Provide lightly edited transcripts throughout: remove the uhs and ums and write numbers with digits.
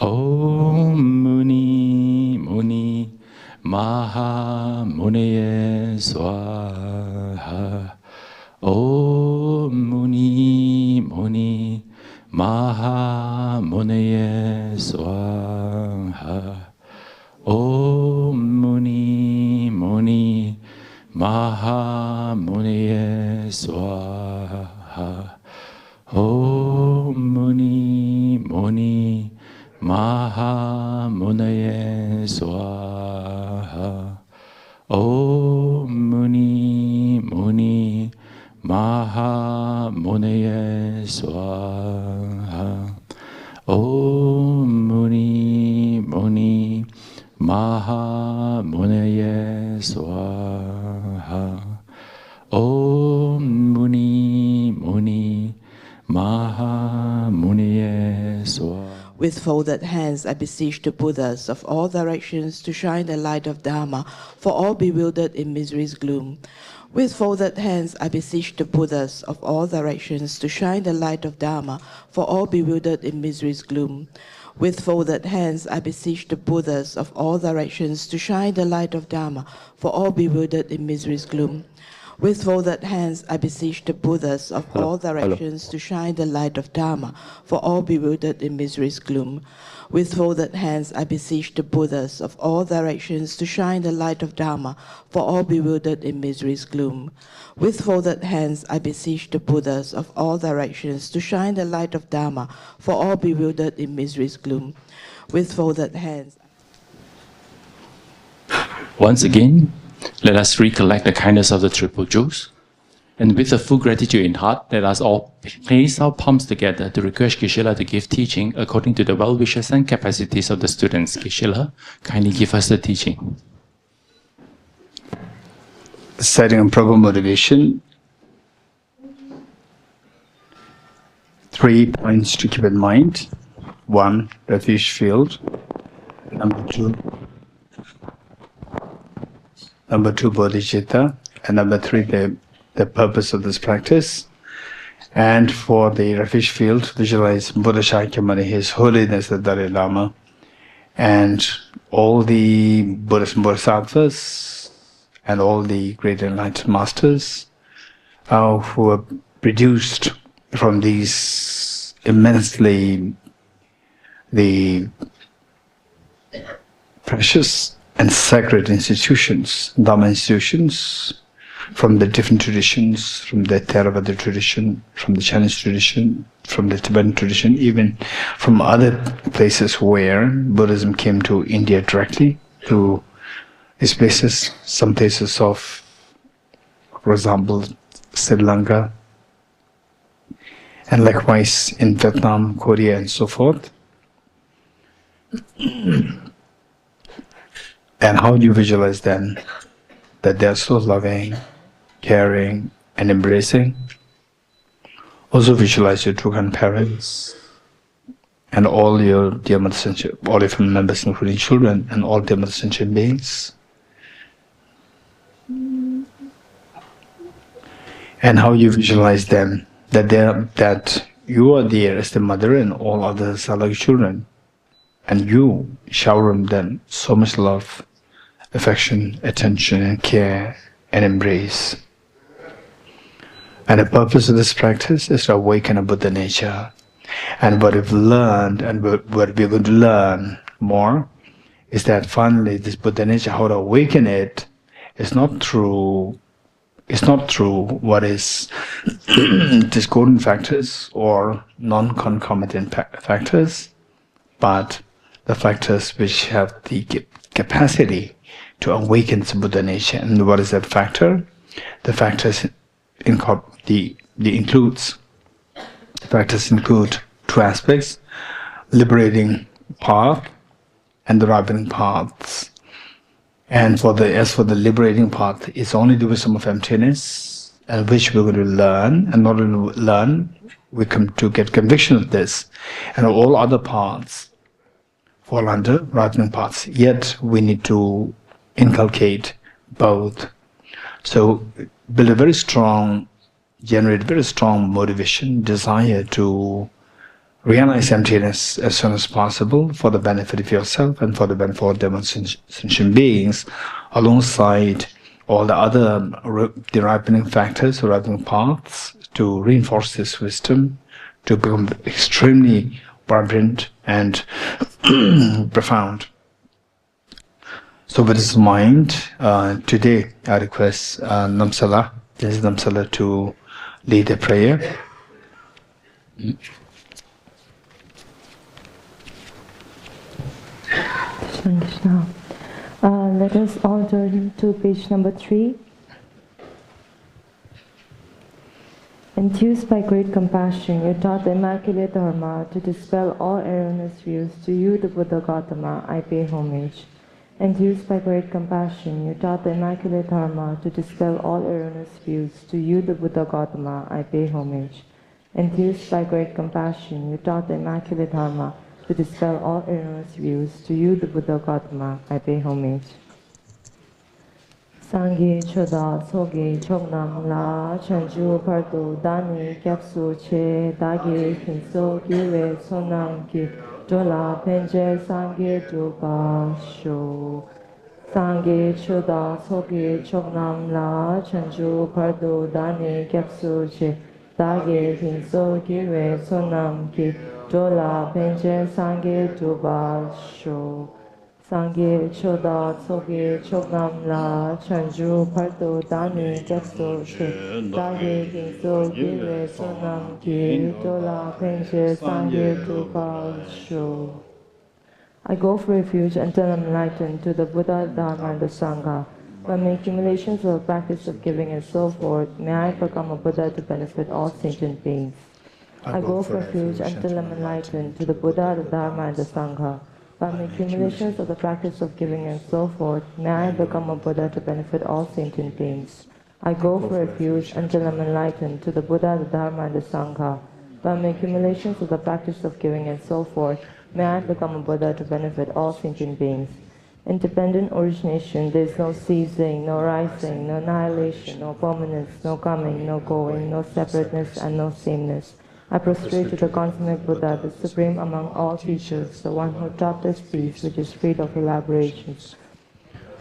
Om Muni Muni Maha Muniye Swaha. Om Muni Muni Maha Muniye Swaha. Om Muni Muni Maha Muniye Swaha. Om Muni Muni Maha Muniye Swaha. Om Muni Muni Maha Muniye Swaha. Om Muni Muni Maha Muniye Swaha. Om Muni Muni Maha Muniye Swaha. With folded hands, I beseech the Buddhas of all directions to shine the light of Dharma for all bewildered in misery's gloom. With folded hands, I beseech the Buddhas of all directions to shine the light of Dharma for all bewildered in misery's gloom. With folded hands, I beseech the Buddhas of all directions to shine the light of Dharma for all bewildered in misery's gloom. With folded hands, I beseech the Buddhas of all directions to shine the light of Dharma for all bewildered in misery's gloom. With folded hands, I beseech the Buddhas of all directions to shine the light of Dharma for all bewildered in misery's gloom. With folded hands, I beseech the Buddhas of all directions to shine the light of Dharma for all bewildered in misery's gloom. With folded hands. Once again, let us recollect the kindness of the Triple Jewels. And with a full gratitude in heart, let us all place our palms together to request Geshe to give teaching according to the well-wishes and capacities of the students. Geshe, kindly give us the teaching. Setting a proper motivation. 3 points to keep in mind. 1, refuge field. Number 2, bodhicitta. And number 3, the purpose of this practice. And for the refuge field, visualize Buddha Shakyamuni, His Holiness the Dalai Lama, and all the Buddhist Bodhisattvas, and all the great enlightened masters who are produced from these immensely the precious and sacred institutions, Dharma institutions, from the different traditions, from the Theravada tradition, from the Chinese tradition, from the Tibetan tradition, even from other places where Buddhism came to India directly, to these places, some places of, for example, Sri Lanka, and likewise in Vietnam, Korea, and so forth. And how do you visualize then that they are so loving, caring, and embracing? Also visualize your true grandparents and all your dear Mother Sentient, all your family members, including children, and all dear Mother Sentient beings. And how you visualize them, that you are there as the mother and all others are like children. And you shower on them so much love, affection, attention, and care, and embrace. And the purpose of this practice is to awaken a Buddha nature. And what we've learned, and what we're going to learn more, is that finally this Buddha nature, how to awaken it, is not through what is discordant factors or non-concomitant factors, but the factors which have the capacity to awaken the Buddha nature. And what is that factor? The factors include 2 aspects: liberating path and the ripening paths. And as for the liberating path, it's only the wisdom of emptiness, and which we're going to learn, and not only learn, we come to get conviction of this, and all other paths fall under ripening paths. Yet we need to inculcate both. So build a very strong generate very strong motivation, desire to realize emptiness as soon as possible for the benefit of yourself and for the benefit of demon sentient beings, alongside all the other the ripening factors, ripening paths to reinforce this wisdom, to become extremely vibrant and profound. So with this in mind, today I request Namsala, this is Namsala, to lead a prayer. Let us all turn to page number 3. Enthused by great compassion, you taught the Immaculate Dharma to dispel all erroneous views. To you, the Buddha Gautama, I pay homage. Enthused by great compassion, you taught the Immaculate Dharma to dispel all erroneous views. To you, the Buddha Gautama, I pay homage. Enthused by great compassion, you taught the Immaculate Dharma to dispel all erroneous views. To you, the Buddha Gautama, I pay homage. Sangye choda soge chognam la chanju pardo dani kyapsu che dagi hinso gyue sonam ki dola penje sangye duba sho. Sangye choda soge chognam la chanju pardo dani kyapsu che dagi hinso gyue sonam ki dola penje sangye duba sho. Sangye choda soge chognam la chanju pardo dani kyapso she dagi ginso gyue sonam ki dola penche sangye dupa sho. I go for refuge until I'm enlightened to the Buddha, Dharma and the Sangha. By my accumulations of the practice of giving and so forth, may I become a Buddha to benefit all sentient beings. I go for refuge until I'm enlightened to the Buddha, the Dharma and the Sangha. By my accumulations of the practice of giving and so forth, may I become a Buddha to benefit all sentient beings. I go for refuge until I'm enlightened to the Buddha, the Dharma and the Sangha. By my accumulations of the practice of giving and so forth, may I become a Buddha to benefit all sentient beings. Independent origination, there is no ceasing, no rising, no annihilation, no permanence, no coming, no going, no separateness and no sameness. I prostrate to the consummate Buddha, the supreme among all teachers, the one who taught this peace which is freed of elaborations.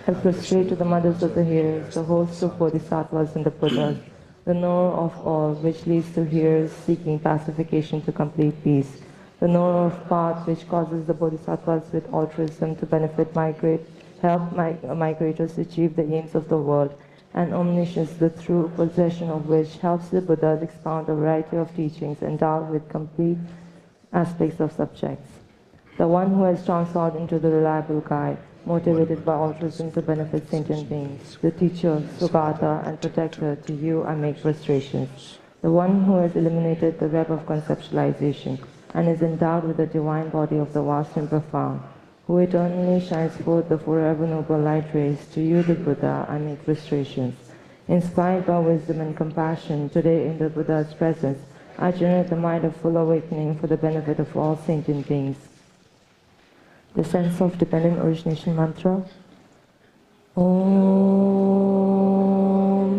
I prostrate to the mothers of the hearers, the hosts of Bodhisattvas and the Buddhas, the knower of all, which leads to hearers seeking pacification to complete peace, the knower of path which causes the Bodhisattvas with altruism to benefit help migrators achieve the aims of the world, and omniscience, the true possession of which helps the Buddhas expound a variety of teachings endowed with complete aspects of subjects. The one who has transformed into the reliable guide, motivated by altruism to benefit sentient beings. The teacher, Sugata, and protector, to you I make prostrations. The one who has eliminated the web of conceptualization and is endowed with the divine body of the vast and profound, who eternally shines forth the forever noble light rays, to you, the Buddha, I make prostrations. Inspired by wisdom and compassion, today in the Buddha's presence, I generate the mind of full awakening for the benefit of all sentient beings. The sense of dependent origination mantra. Om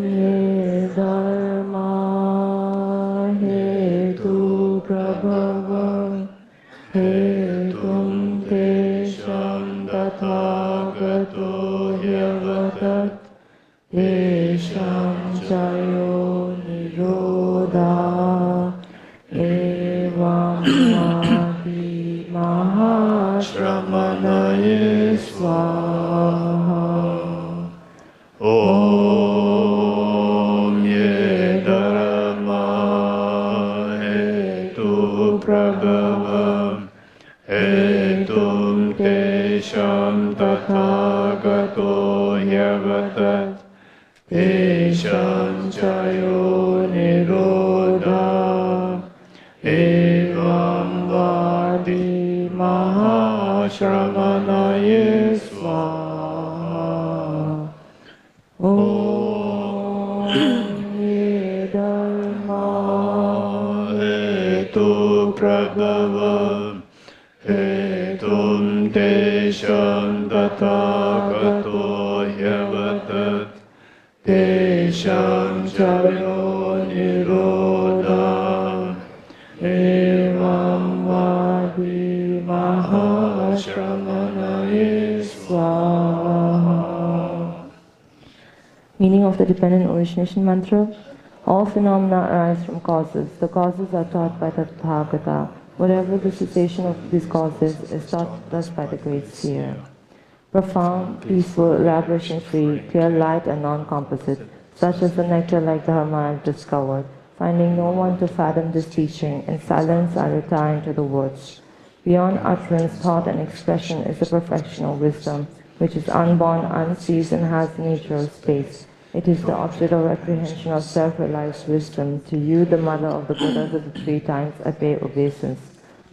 Ye Dharma Hetu Prabhava Hetum Tesham Tathagato Hyavatat Tesham Chayo Nirodha Evam Adi Mahashramanaye Swaha. Om Ye Dharma Hetu Prabhava Hetum Tesham Tathagato Hyavatat Tesham Chayo Nirodha Evam Vadi Mahashramanaye Swaha. Om Ye Dharma Hetu Prabhava Hetum Tesham Tathagato Hyavatat Tesham Chayo Nirodha Nirodha Evam Vadi Mahashramanaye Swaha. Meaning of the dependent origination mantra. All phenomena arise from causes. The causes are taught by the Tathagata. Whatever the cessation of these causes is taught thus by the great seer. Profound, peaceful, elaboration-free, clear light and non-composite, such as the nectar-like dharma I have discovered. Finding no one to fathom this teaching, in silence I retire into the woods. Beyond utterance, thought and expression is the perfection of wisdom, which is unborn, unceased, and has the nature of space. It is the object of apprehension of self-realized wisdom. To you, the mother of the Buddhas of the 3 times, I pay obeisance.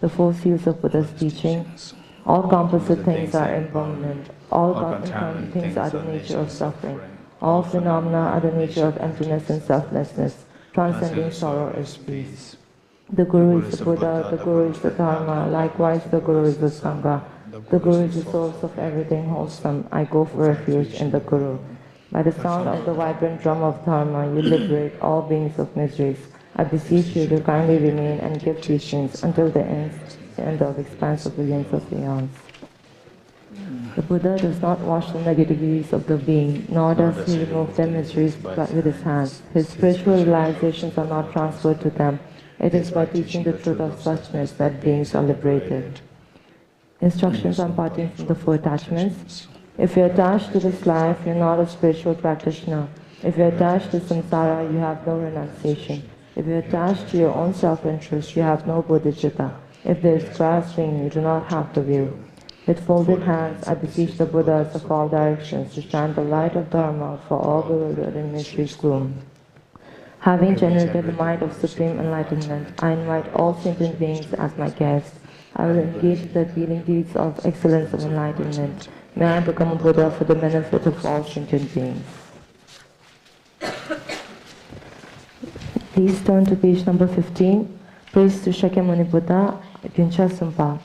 The 4 seals of Buddha's teaching. All composite things are impermanent. All impermanent things are the nature of suffering. All phenomena are the nature of emptiness and selflessness. Transcending sorrow is peace. The Guru is the Buddha, the Guru is the Dharma, likewise the Guru is the Sangha. The Guru is the source of everything wholesome. I go for refuge in the Guru. By the sound of the vibrant drum of Dharma, you liberate all beings of miseries. I beseech you to kindly remain and give teachings until the end of expanse of billions of eons. The Buddha does not wash the negativities of the being, nor does he remove their miseries with his hands. His spiritual realizations are not transferred to them. It is by teaching the truth of suchness that beings are liberated. Instructions on parting from the 4 attachments. If you are attached to this life, you are not a spiritual practitioner. If you are attached to samsara, you have no renunciation. If you are attached to your own self-interest, you have no bodhicitta. If there is grasping, you do not have the view. With folded hands, I beseech the Buddhas of all directions to shine the light of Dharma for all bewildered in mystery's gloom. Having generated the mind of supreme enlightenment, I invite all sentient beings as my guests. I will engage in the appealing deeds of excellence of enlightenment. May I become a Buddha for the benefit of all sentient beings. Please turn to page number 15. Praise to Shakyamuni Buddha, Gyuncha Sumpa.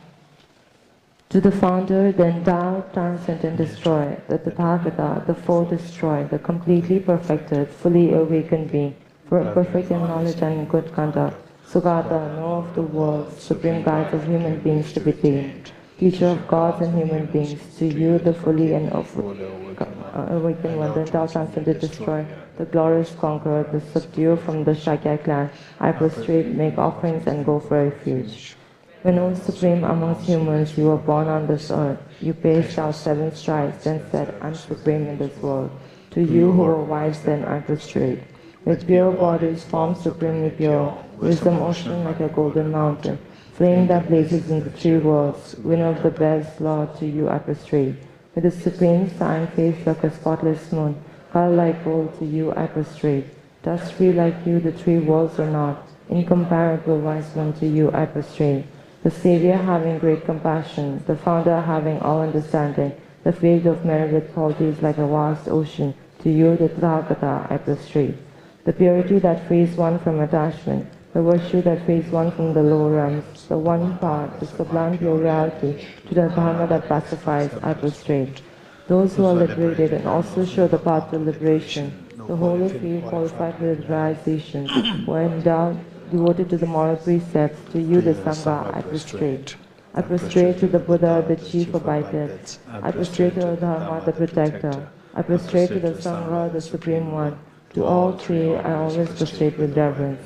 To the founder, the endowed, transcend and destroy, the Tathagata, the full destroy, the completely perfected, fully awakened being, for perfect in knowledge and good conduct, Sugata, know of the world, supreme guides of human beings to be tamed, teacher of gods and human beings, to you the fully and awakened one, the endowed, transcended, destroy, the glorious conqueror, the subduer from the Shakya clan, I prostrate, make offerings and go for refuge. When, O Supreme amongst humans, you were born on this earth, you paced out 7 strides, then said, I am supreme in this world. To you who were wise then I prostrate. With pure bodies formed supremely pure, wisdom ocean like a golden mountain, flame that blazes in the 3 worlds, winner of the best, Lord, to you I prostrate. With a supreme sign face like a spotless moon, color like gold, to you I prostrate. Dust free like you the 3 worlds are not, incomparable wise one, to you I prostrate. The Savior having great compassion, the Founder having all understanding, the field of merit with qualities like a vast ocean, to you the Tathagata I prostrate. The purity that frees one from attachment, the virtue that frees one from the lower realms, the one part, the sublime pure reality, to the Dharma that pacifies, I prostrate. Those who are liberated and also show the path to liberation, the holy few qualified with realization, who are endowed, devoted to the moral precepts, to you the Sangha I prostrate. I prostrate to the Buddha, the chief abideth. I prostrate to the Dharma, the protector. I prostrate to the Sangha, the supreme one. To all 3 I always prostrate with reverence.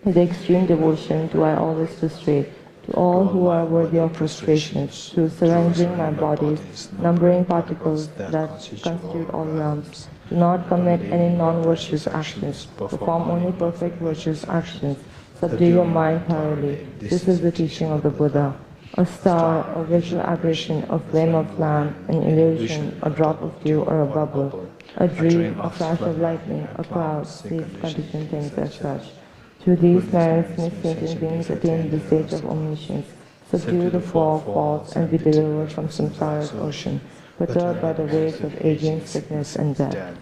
With extreme devotion do I always prostrate to all who are worthy of prostration, through surrendering my bodies, numbering particles that constitute all realms. Do not commit any non-virtuous actions, perform only perfect virtuous actions, subdue your mind thoroughly. This is the teaching of the Buddha. A star, a visual aberration, a flame of lamp, an illusion, a drop of dew or a bubble, a dream, a flash of lightning, a cloud, these conditioned things as such. Through these merits, may sentient beings attain the stage of omniscience, subdue the 4 faults, and be delivered from samsara's ocean, perturbed by the waves of aging, sickness, and death.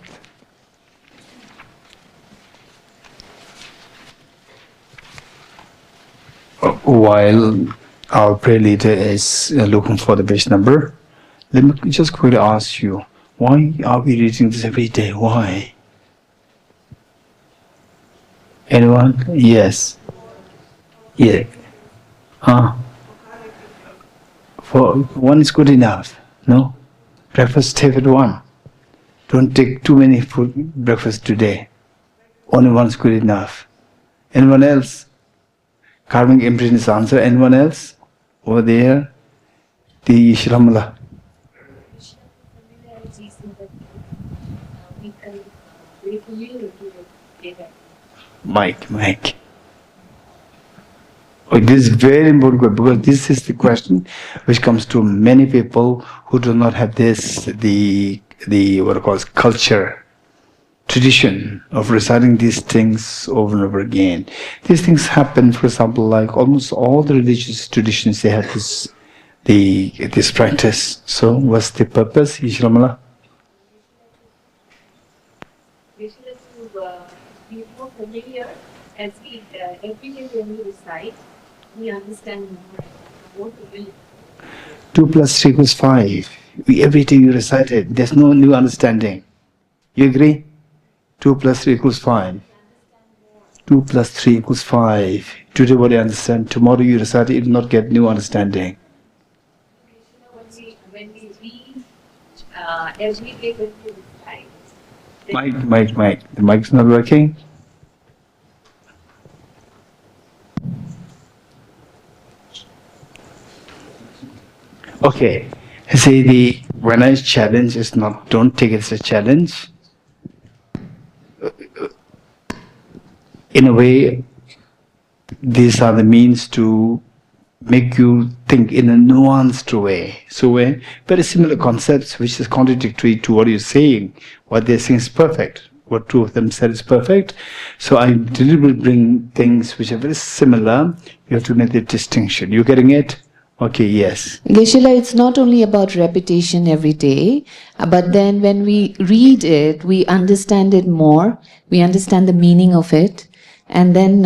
While our prayer leader is looking for the page number, let me just quickly ask you, why are we reading this every day? Why? Anyone? Yes. Yeah. For one is good enough. No? Breakfast stay with one. Don't take too many food breakfast today. Only one is good enough. Anyone else? Carving emptiness answer. Anyone else? Over there? The Shramala. Mike. Oh, this is very important because this is the question which comes to many people who do not have this, the what it calls culture, tradition of reciting these things over and over again. These things happen, for example, like almost all the religious traditions, they have this practice. So what's the purpose, Ishramala? Be more familiar as we every day when we recite, we understand more what we will. 2 plus 3 equals 5. Every day you recite it, there's no new understanding. You agree? 2 plus 3 equals 5. 2 plus 3 equals 5. Today what you understand, tomorrow you recite it, you will not get new understanding. When we read every day when we recite. Mike. The mic's not working? Okay. See, when I challenge is not, don't take it as a challenge. In a way, these are the means to make you think in a nuanced way. So very similar concepts which is contradictory to what you're saying. What they're saying is perfect. What two of them said is perfect. So I deliberately bring things which are very similar. You have to make the distinction. You getting it? Okay, yes. Geshe, it's not only about repetition every day, but then when we read it, we understand it more, we understand the meaning of it, and then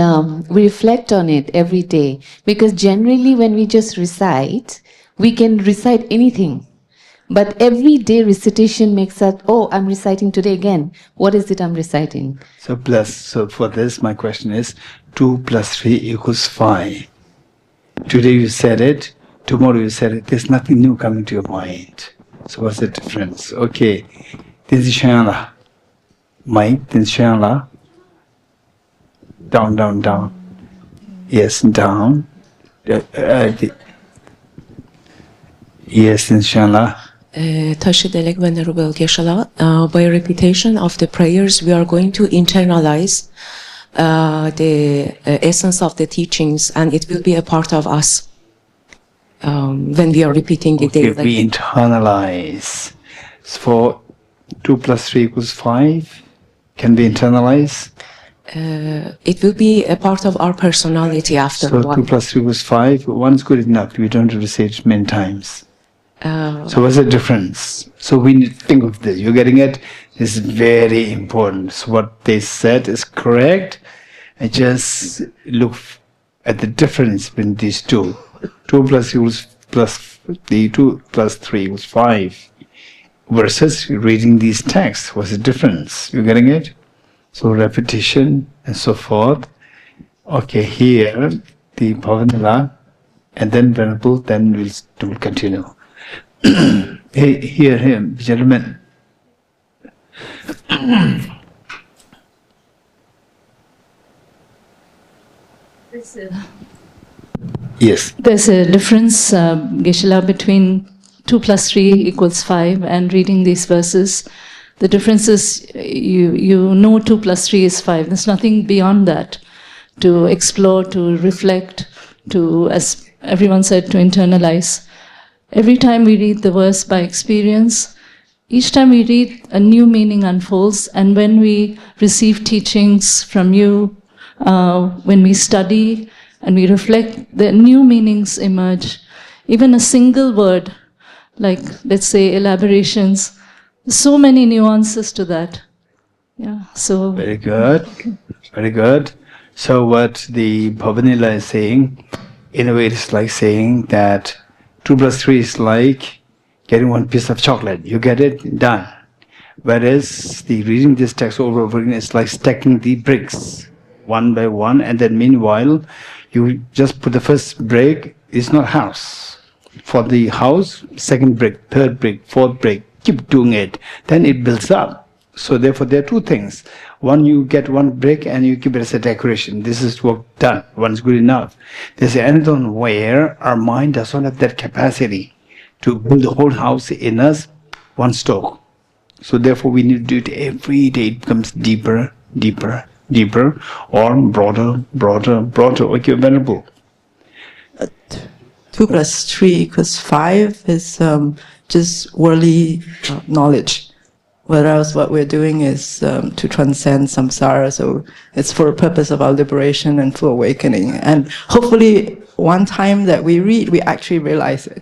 we reflect on it every day. Because generally when we just recite, we can recite anything. But everyday recitation makes us, oh, I'm reciting today again. What is it I'm reciting? So for this, my question is, 2 plus 3 equals 5. Today you said it, tomorrow you said it, there's nothing new coming to your mind. So what's the difference? Okay, this is Shayala. Mike, this is Shayala. Down. Yes, down. Yes, inshallah. Tashidelek Venerable Geshe, by repetition of the prayers, we are going to internalize the essence of the teachings, and it will be a part of us when we are repeating the daily. We internalize. For 2 plus 3 equals 5, can we internalize? It will be a part of our personality after a while. So 2 plus 3 equals 5, 1 is good enough. We don't have to say it many times. So what's the difference? So we need to think of this. You're getting it? This is very important. So what they said is correct. And just look at the difference between these two. 2 plus 3 equals 5. Versus reading these texts. What's the difference? You're getting it? So repetition and so forth. Okay, here the Bhavanila and then Venerable, then we'll continue. Hey, hear him, gentlemen. Yes. There's a difference, Geshe, between 2 plus 3 equals 5 and reading these verses. The difference is you know 2 plus 3 is 5. There's nothing beyond that to explore, to reflect, to, as everyone said, to internalize. Every time we read the verse by experience, each time we read, a new meaning unfolds. And when we receive teachings from you, when we study and we reflect, the new meanings emerge. Even a single word, like, let's say, elaborations, so many nuances to that. Yeah, so... Very good. Very good. So what the Bhavanila is saying, in a way it's like saying that 2 plus 3 is like getting one piece of chocolate. You get it, done. Whereas the reading this text over and over again is like stacking the bricks. one by one, and then meanwhile, you just put the first brick. It's not house. For the house, second brick, third brick, fourth brick, keep doing it. Then it builds up. So therefore, there are two things. One, you get one brick and you keep it as a decoration. This is work done. One's good enough. There's another one where our mind does not have that capacity to build the whole house in us, one stroke. So therefore, we need to do it every day. It becomes deeper, deeper, deeper, or broader, broader, broader. Okay, Venerable. 2 + 3 = 5 is just worldly knowledge. Whereas what we're doing is to transcend samsara, so it's for a purpose of our liberation and full awakening. And hopefully, one time that we read, we actually realize it.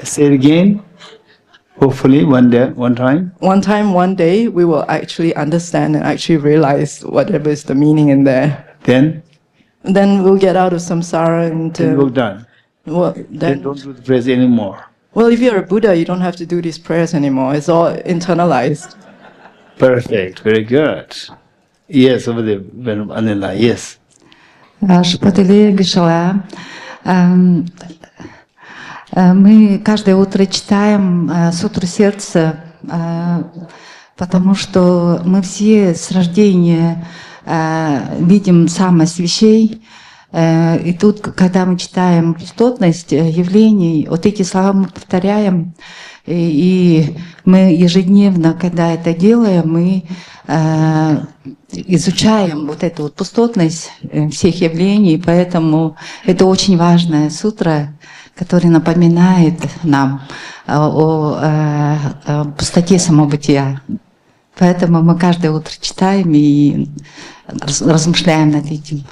Say it again. Hopefully, one day, one time. One time, one day, we will actually understand and actually realize whatever is the meaning in there. Then We'll get out of samsara and we're done. well, Then don't do the prayers anymore. Well, if you're a Buddha, you don't have to do these prayers anymore. It's all internalized. Perfect. Very good. Yes, over there, Anila. Yes. Шепотели Гешела. Мы каждое утро читаем сутру сердца, потому что мы все с рождения видим самость вещей. И тут, когда мы читаем пустотность явлений, вот эти слова мы повторяем, и мы ежедневно, когда это делаем, мы изучаем вот эту вот пустотность всех явлений, поэтому это очень важная сутра, которая напоминает нам о пустоте самобытия. Поэтому мы каждое утро читаем и размышляем над этим.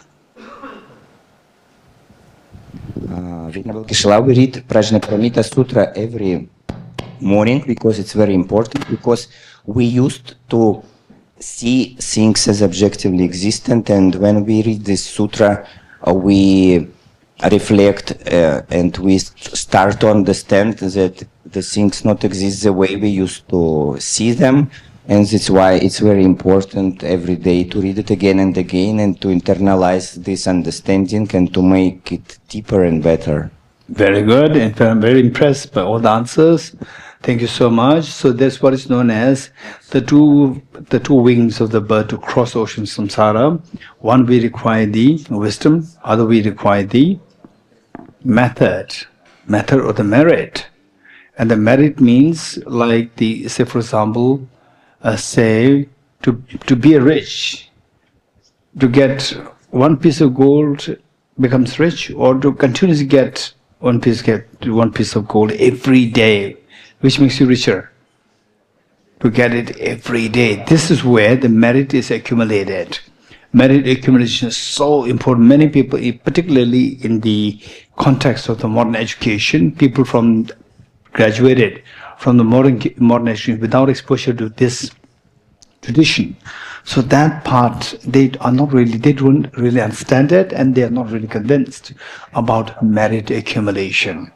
Venerable Geshe, we read Prajnaparamita Sutra every morning because it's very important, because we used to see things as objectively existent, and when we read this sutra, we reflect and we start to understand that the things not exist the way we used to see them. And that's why it's very important every day to read it again and again and to internalize this understanding and to make it deeper and better. Very good. And I'm very impressed by all the answers. Thank you so much. So that's what is known as the two wings of the bird to cross ocean samsara. One, we require the wisdom. Other, we require the method or the merit. And the merit means, like say for example, say to be rich, to get one piece of gold becomes rich, or to continuously get one piece of gold every day, which makes you richer. To get it every day. This is where the merit is accumulated. Merit accumulation is so important. Many people, particularly in the context of the modern education, people graduated from the modern education without exposure to this tradition. So that part, they don't really understand it, and they are not really convinced about merit accumulation.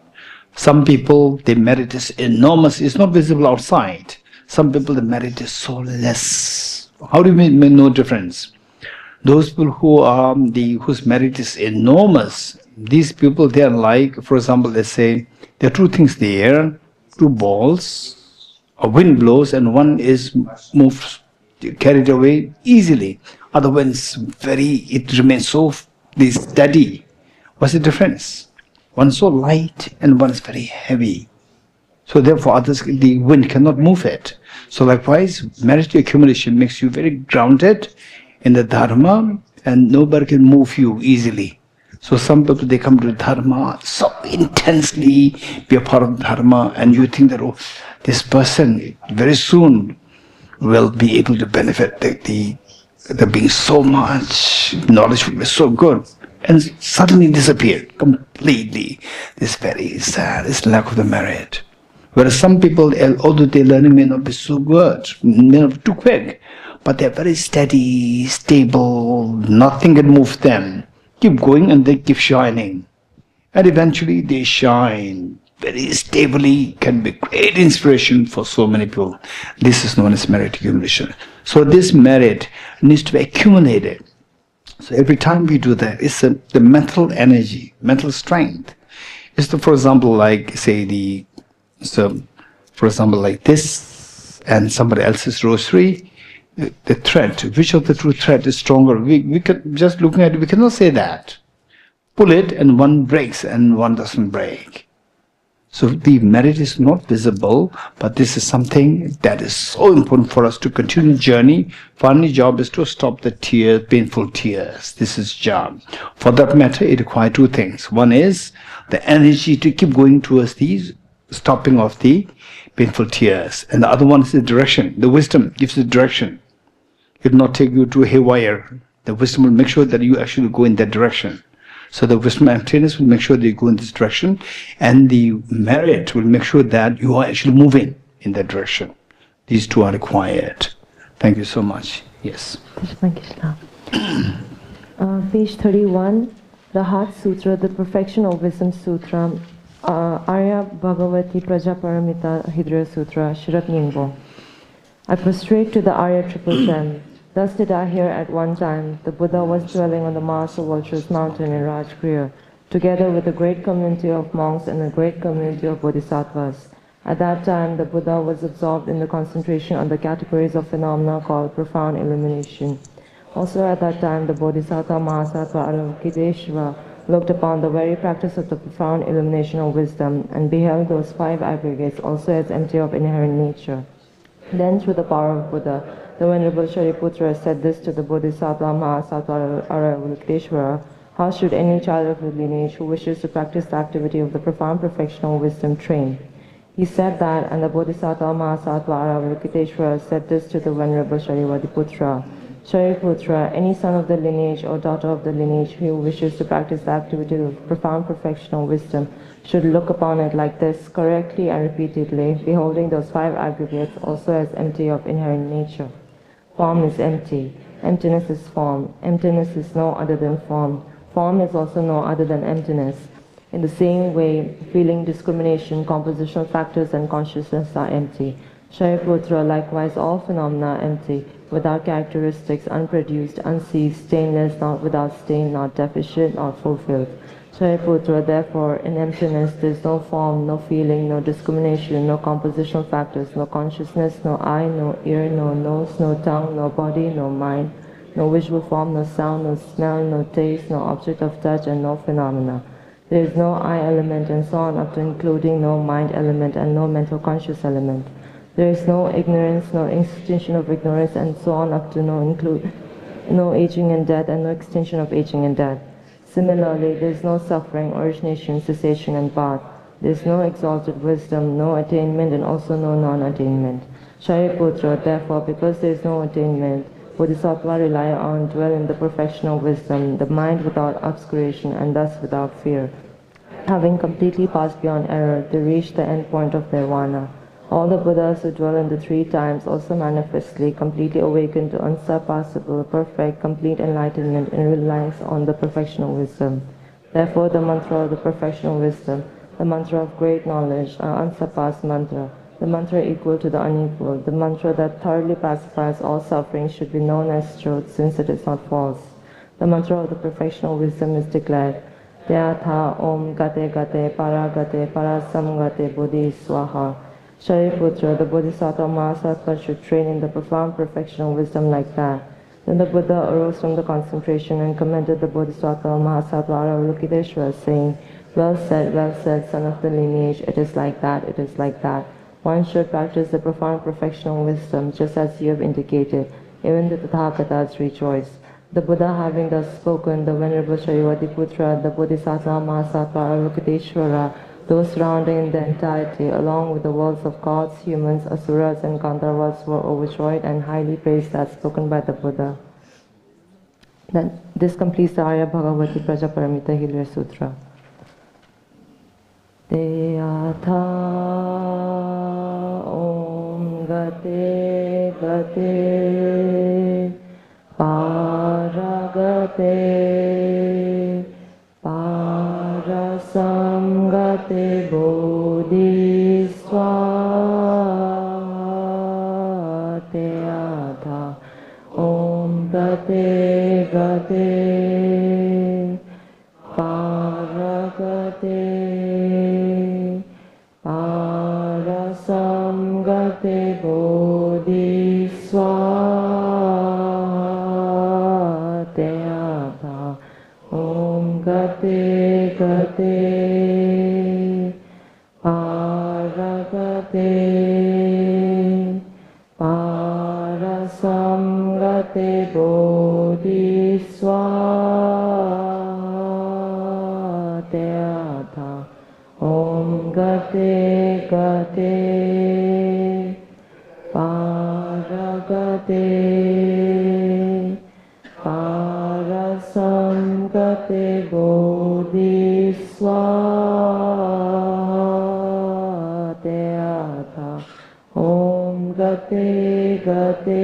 Some people, their merit is enormous, it's not visible outside. Some people, the merit is so less. How do we make no difference? Those people whose merit is enormous, these people, they are like, for example, let's say, there are two things there, two balls, a wind blows and one is moved, carried away easily. Other one's it remains so steady. What's the difference? One's so light and one is very heavy. So therefore the wind cannot move it. So likewise, merit accumulation makes you very grounded in the Dharma, and nobody can move you easily. So some people, they come to Dharma so intensely, be a part of Dharma, and you think that, oh, this person very soon will be able to benefit. The being so much, knowledge will be so good, and suddenly disappear completely. This very sad, this lack of the merit. Whereas some people, although their learning may not be so good, may not be too quick, but they're very steady, stable, nothing can move them. Keep going and they keep shining. And eventually they shine very stably, can be great inspiration for so many people. This is known as merit accumulation. So this merit needs to be accumulated. So every time we do that, it's the mental energy, mental strength. It's for example, like say for example, like this and somebody else's rosary, the thread, which of the two thread is stronger? We can just looking at it, we cannot say that. Pull it and one breaks and one doesn't break. So the merit is not visible, but this is something that is so important for us to continue the journey. Finally, job is to stop the tears, painful tears. This is job. For that matter, it requires two things. One is the energy to keep going towards the stopping of the painful tears. And the other one is the direction. The wisdom gives the direction. It will not take you to haywire. The wisdom will make sure that you actually go in that direction. So the wisdom and emptiness will make sure that you go in this direction, and the merit will make sure that you are actually moving in that direction. These two are required. Thank you so much. Yes. Page 31, the Heart Sutra, the Perfection of Wisdom Sutra, Arya Bhagavati Prajaparamita Hidra Sutra, Shirat Nyingbo. I prostrate to the Arya Triple Gem. Thus did I hear at one time, the Buddha was dwelling on the Mars of Vultures mountain in Rajgriha, together with a great community of monks and a great community of bodhisattvas. At that time, the Buddha was absorbed in the concentration on the categories of phenomena called profound illumination. Also at that time, the Bodhisattva Mahasattva Avalokiteshvara looked upon the very practice of the profound illumination of wisdom and beheld those five aggregates also as empty of inherent nature. Then, through the power of Buddha, the Venerable Shariputra said this to the Bodhisattva Mahasattva Avalokiteshvara: how should any child of the lineage who wishes to practice the activity of the profound perfection of wisdom train? He said that, and the Bodhisattva Mahasattva Avalokiteshvara said this to the Venerable Shariputra: Shariputra, any son of the lineage or daughter of the lineage who wishes to practice the activity of profound perfection of wisdom should look upon it like this, correctly and repeatedly, beholding those five aggregates also as empty of inherent nature. Form is empty. Emptiness is form. Emptiness is no other than form. Form is also no other than emptiness. In the same way, feeling, discrimination, compositional factors, and consciousness are empty. Shariputra, likewise, all phenomena are empty, without characteristics, unproduced, unceased, stainless, not without stain, not deficient, not fulfilled. Shariputra, therefore, in emptiness there is no form, no feeling, no discrimination, no compositional factors, no consciousness, no eye, no ear, no nose, no tongue, no body, no mind, no visual form, no sound, no smell, no taste, no object of touch, and no phenomena. There is no I element, and so on up to including no mind element and no mental conscious element. There is no ignorance, no extinction of ignorance, and so on up to no aging and death, and no extinction of aging and death. Similarly, there is no suffering, origination, cessation, and birth. There is no exalted wisdom, no attainment, and also no non-attainment. Shariputra, therefore, because there is no attainment, Bodhisattva rely on, dwell in the perfection of wisdom, the mind without obscuration, and thus without fear. Having completely passed beyond error, they reach the end point of nirvana. All the Buddhas who dwell in the three times also manifestly, completely awaken to unsurpassable, perfect, complete enlightenment in reliance on the perfection of wisdom. Therefore, the mantra of the perfection of wisdom, the mantra of great knowledge, an unsurpassed mantra, the mantra equal to the unequal, the mantra that thoroughly pacifies all suffering should be known as truth, since it is not false. The mantra of the perfection of wisdom is declared: Tyatha Om Gate Gate Paragate Parasamgate Bodhi Swaha. Shariputra, the Bodhisattva Mahasattva should train in the profound perfection of wisdom like that. Then the Buddha arose from the concentration and commended the Bodhisattva Mahasattva Avalokiteshvara, saying, well said, son of the lineage, it is like that, it is like that. One should practice the profound perfection of wisdom, just as you have indicated. Even the Tathagatas rejoice. The Buddha having thus spoken, the Venerable Shariputra, the Bodhisattva Mahasattva Avalokiteshvara, those surrounding in the entirety, along with the worlds of gods, humans, asuras, and gandharvas, were overjoyed and highly praised as spoken by the Buddha. Then this completes the Arya Bhagavati Prajaparamita Hidra Sutra. Deyatha Om Gate Gate Paragate Parasamgate Bodhi Swaha. Om gate gate paragate parasam gate bodhiswa teatha om gate gate paragate parasam gate bodhiswa teatha om gate gate paragate parasam gate bodhiswa teatha om gate gate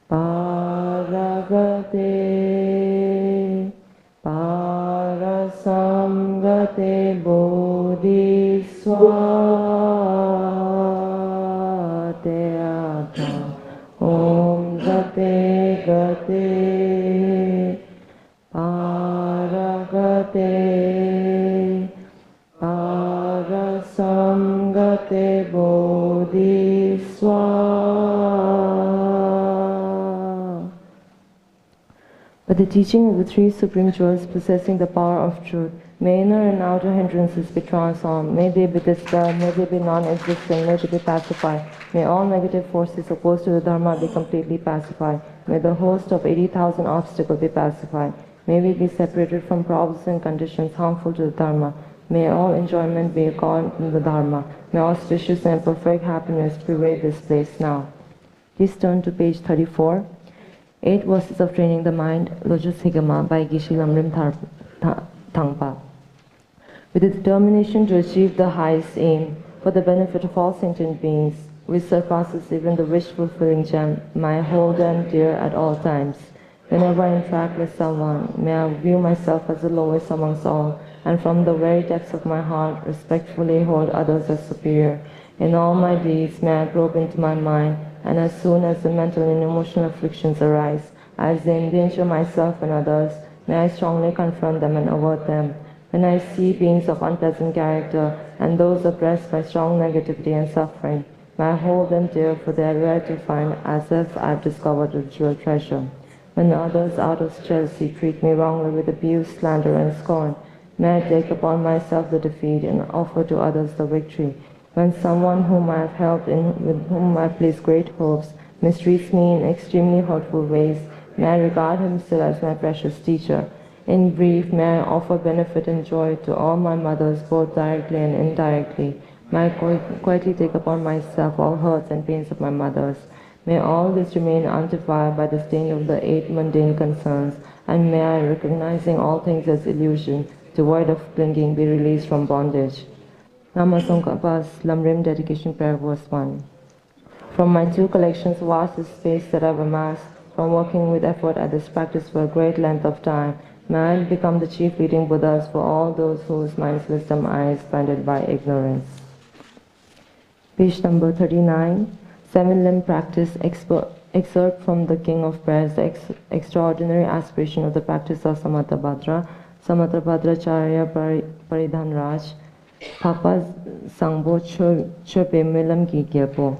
paragate parasam gate bodhiswa teatha om gate gate paragate parasam gate bodhiswa. But the teaching of the three supreme jewels possessing the power of truth, may inner and outer hindrances be transformed, may they be dispelled, may they be non-existent, may they be pacified, may all negative forces opposed to the Dharma be completely pacified, may the host of 80,000 obstacles be pacified, may we be separated from problems and conditions harmful to the Dharma, may all enjoyment be according to the Dharma, may auspicious and perfect happiness pervade this place now. Please turn to page 34. 8 Verses of Training the Mind, Lotus Higama by Geshe Lamrim Thangpa. With a determination to achieve the highest aim for the benefit of all sentient beings, which surpasses even the wish-fulfilling gem, may I hold them dear at all times. Whenever I interact with someone, may I view myself as the lowest amongst all, and from the very depths of my heart respectfully hold others as superior. In all my deeds, may I probe into my mind, and as soon as the mental and emotional afflictions arise, as they endanger myself and others, may I strongly confront them and avert them. When I see beings of unpleasant character and those oppressed by strong negativity and suffering, may I hold them dear, for they are rare to find, as if I have discovered a jewel treasure. When others out of jealousy treat me wrongly with abuse, slander, and scorn, may I take upon myself the defeat and offer to others the victory. When someone whom I have helped and with whom I place great hopes mistreats me in extremely hurtful ways, may I regard him still as my precious teacher. In brief, may I offer benefit and joy to all my mothers, both directly and indirectly. May I quietly take upon myself all hurts and pains of my mothers. May all this remain undefiled by the stain of the 8 mundane concerns, and may I, recognizing all things as illusion, devoid of clinging, be released from bondage. Lama Tsongkhapa's Lamrim Dedication Prayer, verse 1. From my 2 collections, vast is space that I've amassed, from working with effort at this practice for a great length of time, may I become the chief leading Buddhas for all those whose mind's wisdom eyes blinded by ignorance. Page number 39. 7-limb practice, excerpt from the King of Prayers, the extraordinary aspiration of the practice of Samattabhadra, Samattabhadracharya Paridhan Raj, Papa Sangbo Chope Milam Ki Kyepo.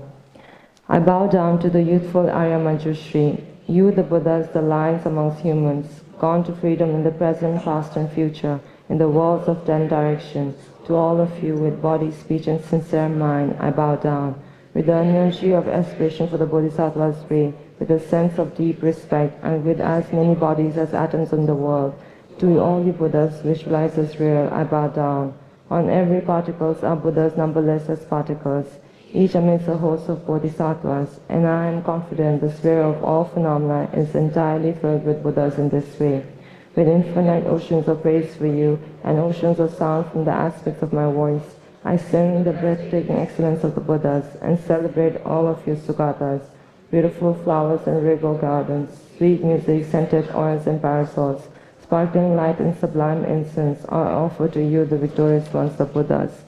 I bow down to the youthful Arya Manjushri, you the Buddhas, the lions amongst humans, gone to freedom in the present, past and future, in the worlds of 10 directions. To all of you with body, speech and sincere mind, I bow down. With the energy of aspiration for the Bodhisattva's way, with a sense of deep respect, and with as many bodies as atoms in the world, to all you Buddhas, visualize as real, I bow down. On every particles are Buddhas numberless as particles, each amidst a host of Bodhisattvas, and I am confident the sphere of all phenomena is entirely filled with Buddhas in this way. With infinite oceans of praise for you, and oceans of sound from the aspects of my voice, I sing the breathtaking excellence of the Buddhas and celebrate all of your Sugatas, beautiful flowers and regal gardens, sweet music, scented oils and parasols, sparkling light and sublime incense are offered to you, the victorious ones, the Buddhas.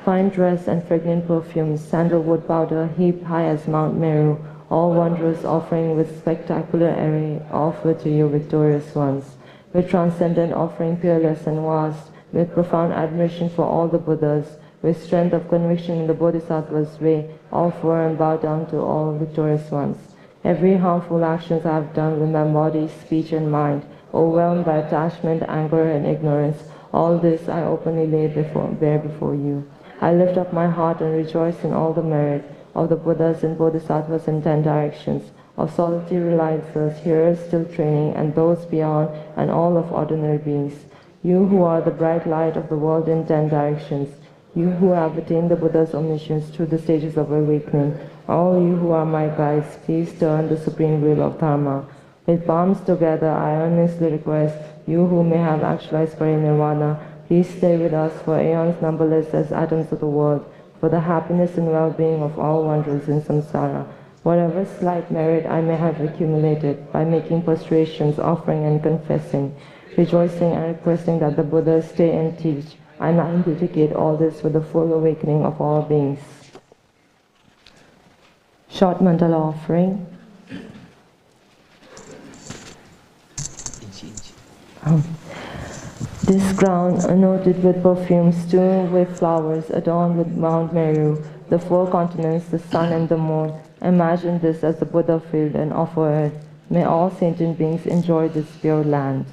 Fine dress and fragrant perfumes, sandalwood powder heaped high as Mount Meru, all wondrous offering with spectacular array, offer to you victorious ones. With transcendent offering peerless and vast, with profound admiration for all the Buddhas, with strength of conviction in the Bodhisattva's way, offer and bow down to all victorious ones. Every harmful actions I have done with my body, speech and mind, overwhelmed by attachment, anger and ignorance, all this I openly lay bare before you. I lift up my heart and rejoice in all the merit of the Buddhas and Bodhisattvas in 10 directions, of solitary realizers, hearers still training, and those beyond, and all of ordinary beings. You who are the bright light of the world in 10 directions, you who have attained the Buddha's omniscience through the stages of awakening, all you who are my guides, please turn the supreme wheel of Dharma. With palms together, I earnestly request you who may have actualized parinirvana, please stay with us for aeons numberless as atoms of the world, for the happiness and well-being of all wanderers in samsara. Whatever slight merit I may have accumulated by making prostrations, offering and confessing, rejoicing and requesting that the Buddhas stay and teach, I now dedicate all this for the full awakening of all beings. Short mandala offering. This ground, anointed with perfumes, strewn with flowers, adorned with Mount Meru, the 4 continents, the sun and the moon. Imagine this as the Buddha field and offer it. May all sentient beings enjoy this pure land.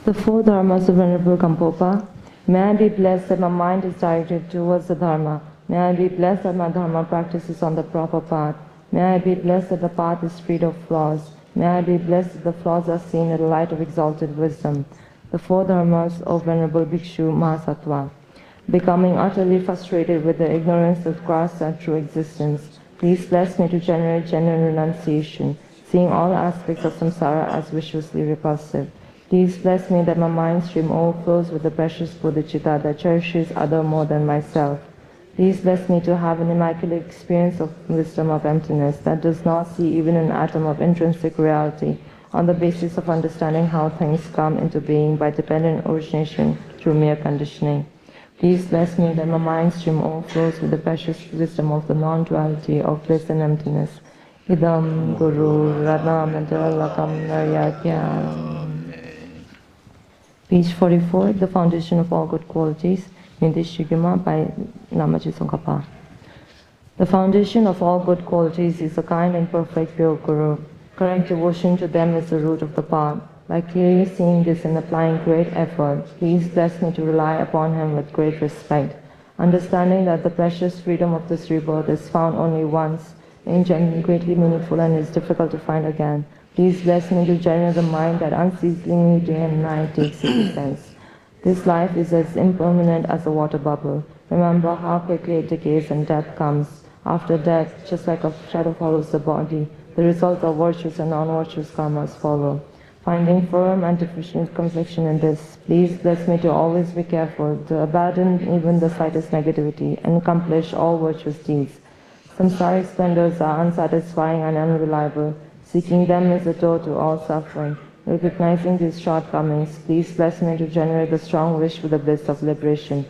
The 4 dharmas of Venerable Gampopa. May I be blessed that my mind is directed towards the dharma. May I be blessed that my dharma practice is on the proper path. May I be blessed that the path is freed of flaws. May I be blessed that the flaws are seen in the light of exalted wisdom. The 4 dharmas of Venerable Bhikshu Mahasattva. Becoming utterly frustrated with the ignorance that grasps at true existence, please bless me to generate genuine renunciation, seeing all aspects of samsara as viciously repulsive. Please bless me that my mind stream overflows with the precious bodhicitta that cherishes other more than myself. Please bless me to have an immaculate experience of wisdom of emptiness that does not see even an atom of intrinsic reality on the basis of understanding how things come into being by dependent origination through mere conditioning. Please bless me that my mind stream overflows with the precious wisdom of the non-duality of bliss and emptiness. Idam Guru Radha Madalakam Naryakya. Page 44, The Foundation of All Good Qualities, Nidishigama by Lama Tsongkhapa. The foundation of all good qualities is a kind and perfect pure Guru. Correct devotion to them is the root of the path. By clearly seeing this and applying great effort, please bless me to rely upon him with great respect. Understanding that the precious freedom of this rebirth is found only once, and greatly meaningful and is difficult to find again. Please bless me to generate the mind that unceasingly day and night takes its sense. This life is as impermanent as a water bubble. Remember how quickly it decays and death comes. After death, just like a shadow follows the body, the results of virtuous and non-virtuous karmas follow. Finding firm and deficient conviction in this, please bless me to always be careful to abandon even the slightest negativity and accomplish all virtuous deeds. Samsaric splendors are unsatisfying and unreliable. Seeking them is the door to all suffering. Recognizing these shortcomings, please bless me to generate the strong wish for the bliss of liberation.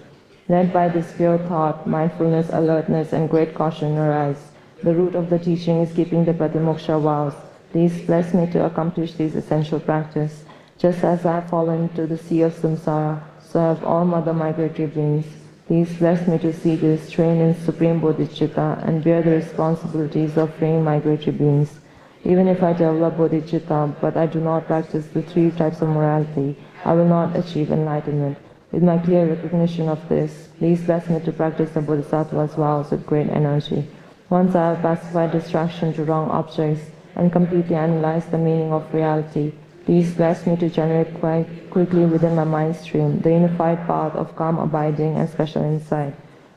Led by this pure thought, mindfulness, alertness, and great caution arise. The root of the teaching is keeping the Pratimoksha vows. Please bless me to accomplish these essential practice. Just as I have fallen into the sea of samsara, so have all mother migratory beings. Please bless me to see this, train in supreme bodhicitta, and bear the responsibilities of freeing migratory beings. Even if I develop bodhicitta, but I do not practice the 3 types of morality, I will not achieve enlightenment. With my clear recognition of this, please bless me to practice the bodhisattva's vows with great energy. Once I have pacified distraction to wrong objects and completely analyzed the meaning of reality, please bless me to generate quite quickly within my mind stream the unified path of calm abiding and special insight.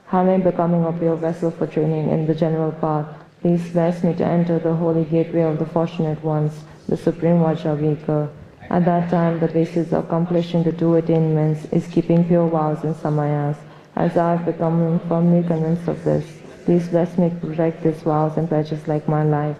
Having becoming a pure vessel for training in the general path, please bless me to enter the holy gateway of the fortunate ones, the supreme Vajra vehicle. At that time, the basis of accomplishing the 2 attainments is keeping pure vows and samayas. As I have become firmly convinced of this, please bless me to protect these vows and pledges like my life.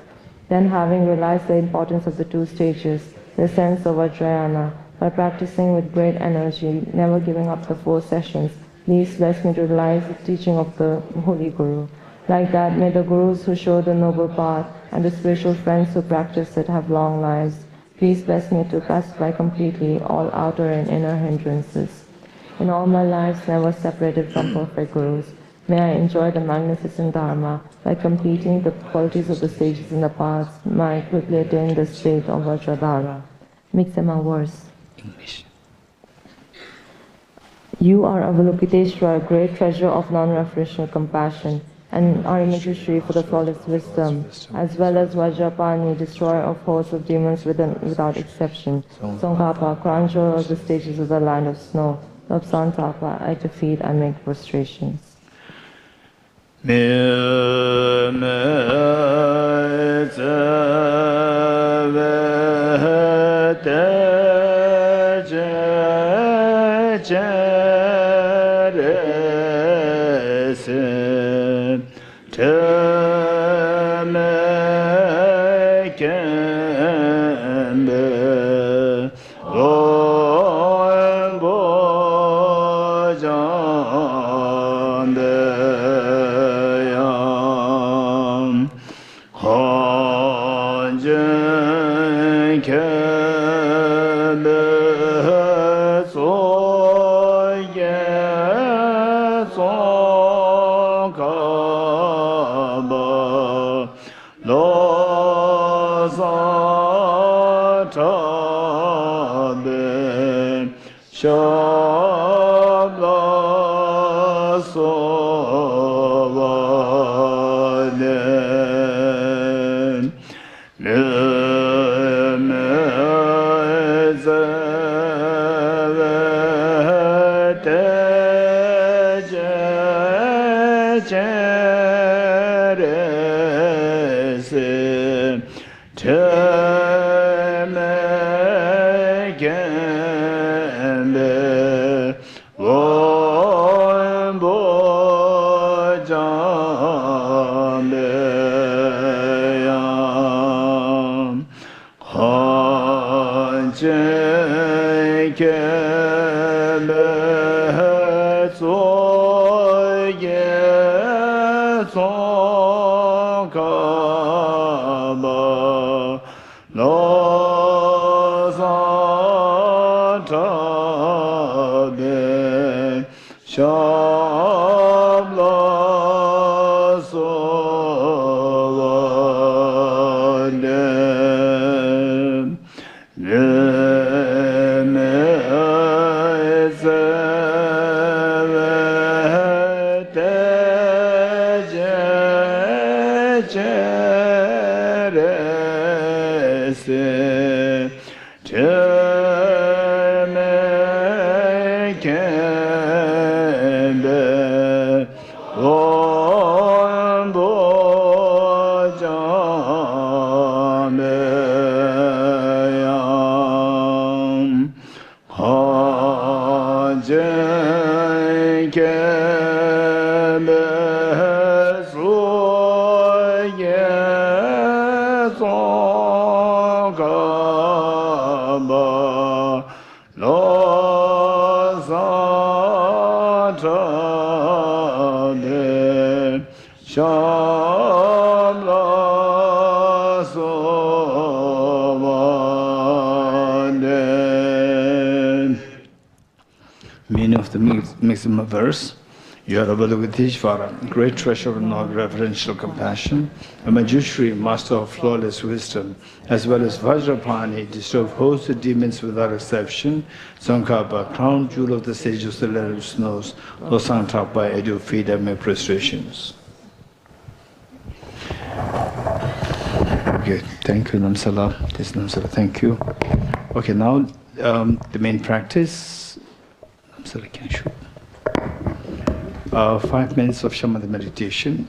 Then, having realized the importance of the 2 stages, the sense of Vajrayana, by practicing with great energy, never giving up the 4 sessions, please bless me to realize the teaching of the Holy Guru. Like that, may the Gurus who show the noble path and the spiritual friends who practice it have long lives. Please bless me to pacify completely all outer and inner hindrances. In all my lives, never separated from perfect Gurus, may I enjoy the magnificent Dharma by completing the qualities of the sages in the past. May I quickly attain the state of Vajradhara. Mix among verse. English. You are Avalokiteshvara, great treasure of non-referential compassion, and Arimajeshri for the flawless wisdom, as well as Vajrapani, destroyer of hosts of demons without exception. Tsongkhapa, crown jewel of the stages of the land of snow. Lord Santapa, at your feet I make prostrations. Shamla Somane. Meaning of the maximum verse. You are Avalokiteshvara, great treasure of non-reverential compassion, a Manjushri, master of flawless wisdom, as well as Vajrapani, destroy hosts of demons without exception, Tsongkhapa, crown jewel of the sage of the land of snows, Loseling at your feet and my prostrations. Okay, thank you, Namsala. This Namsala, thank you. Okay, now the main practice. Namsala, can you show? 5 minutes of shamatha meditation.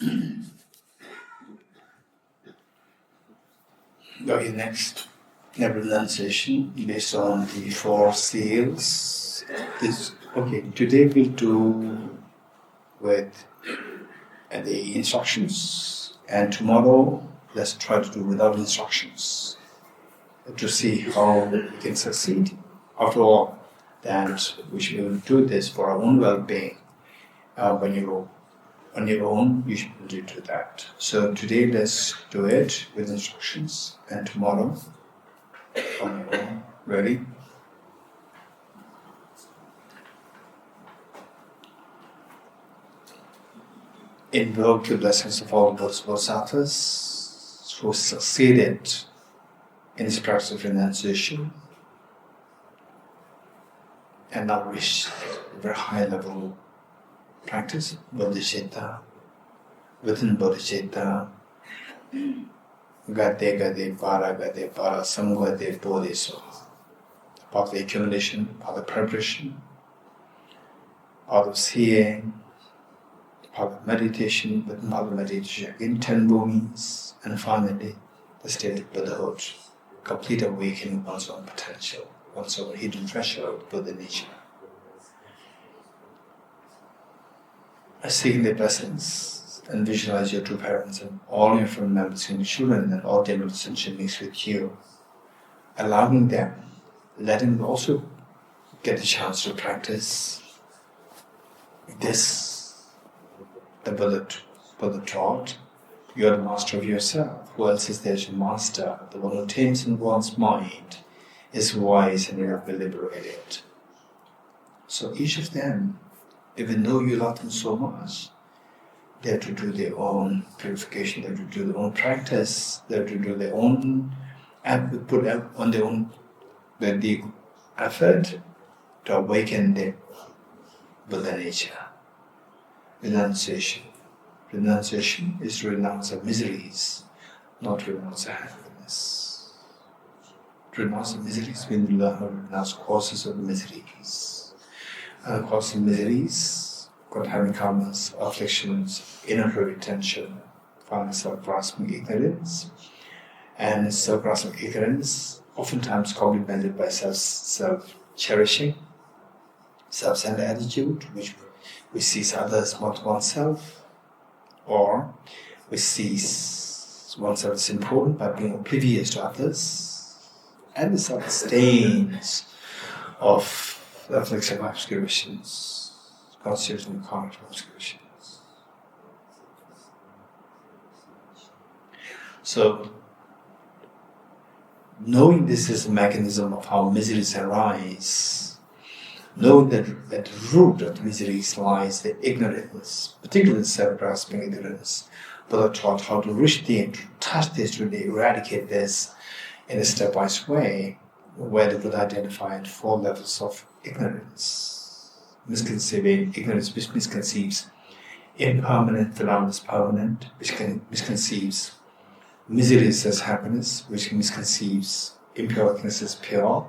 Okay, next. Renunciation based on the 4 seals. Today we'll do with the instructions, and tomorrow let's try to do without instructions to see how we can succeed. After all, that we should do this for our own well-being. When you're on your own, you should do that. So today let's do it with instructions, and tomorrow on your own. Ready? Invoke the blessings of all those bodhisattvas who succeeded in this practice of renunciation and now reached a very high level practice, bodhicitta, within bodhicitta, gade para, samgade bodhiso, part of the accumulation, part of the preparation, part of seeing, part of meditation, but part of meditation in 10 bhumis, and finally the state of Buddhahood, complete awakening of one's own potential, one's own hidden threshold, Buddha nature. Seeking their blessings and visualize your true parents and all your family members and your children and all their relationship mixed with you, allowing them, letting them also get the chance to practice this. The Buddha taught, you are the master of yourself. Who else is there to master? The one who tames in one's mind is wise and will be liberated. So each of them, even though you love them so much, they have to do their own purification, they have to do their own practice, they have to do their own, and put on their own the effort to awaken their Buddha nature. Renunciation. Renunciation is to renounce the miseries, not to renounce the happiness. To renounce the miseries means to learn how to renounce causes of miseries. And the causes of miseries, having karmas, afflictions, inner retention, finally self-grasping ignorance. And self-grasping ignorance, oftentimes complemented by self-cherishing, self-centered attitude, which we see others not oneself, or we see oneself as important by being oblivious to others, and the self-stains of the affliction of obscurations, constitution of karmic obscurations. So, knowing this is the mechanism of how miseries arise, knowing that at the root of the miseries lies the ignorance, particularly self-grasping ignorance, Buddha taught how to reach the end, to touch this, to eradicate this in a stepwise way, where the Buddha identified 4 levels of ignorance. Misconceiving ignorance, which misconceives impermanent phenomena as permanent, which misconceives miseries as happiness, which misconceives impureness as pure,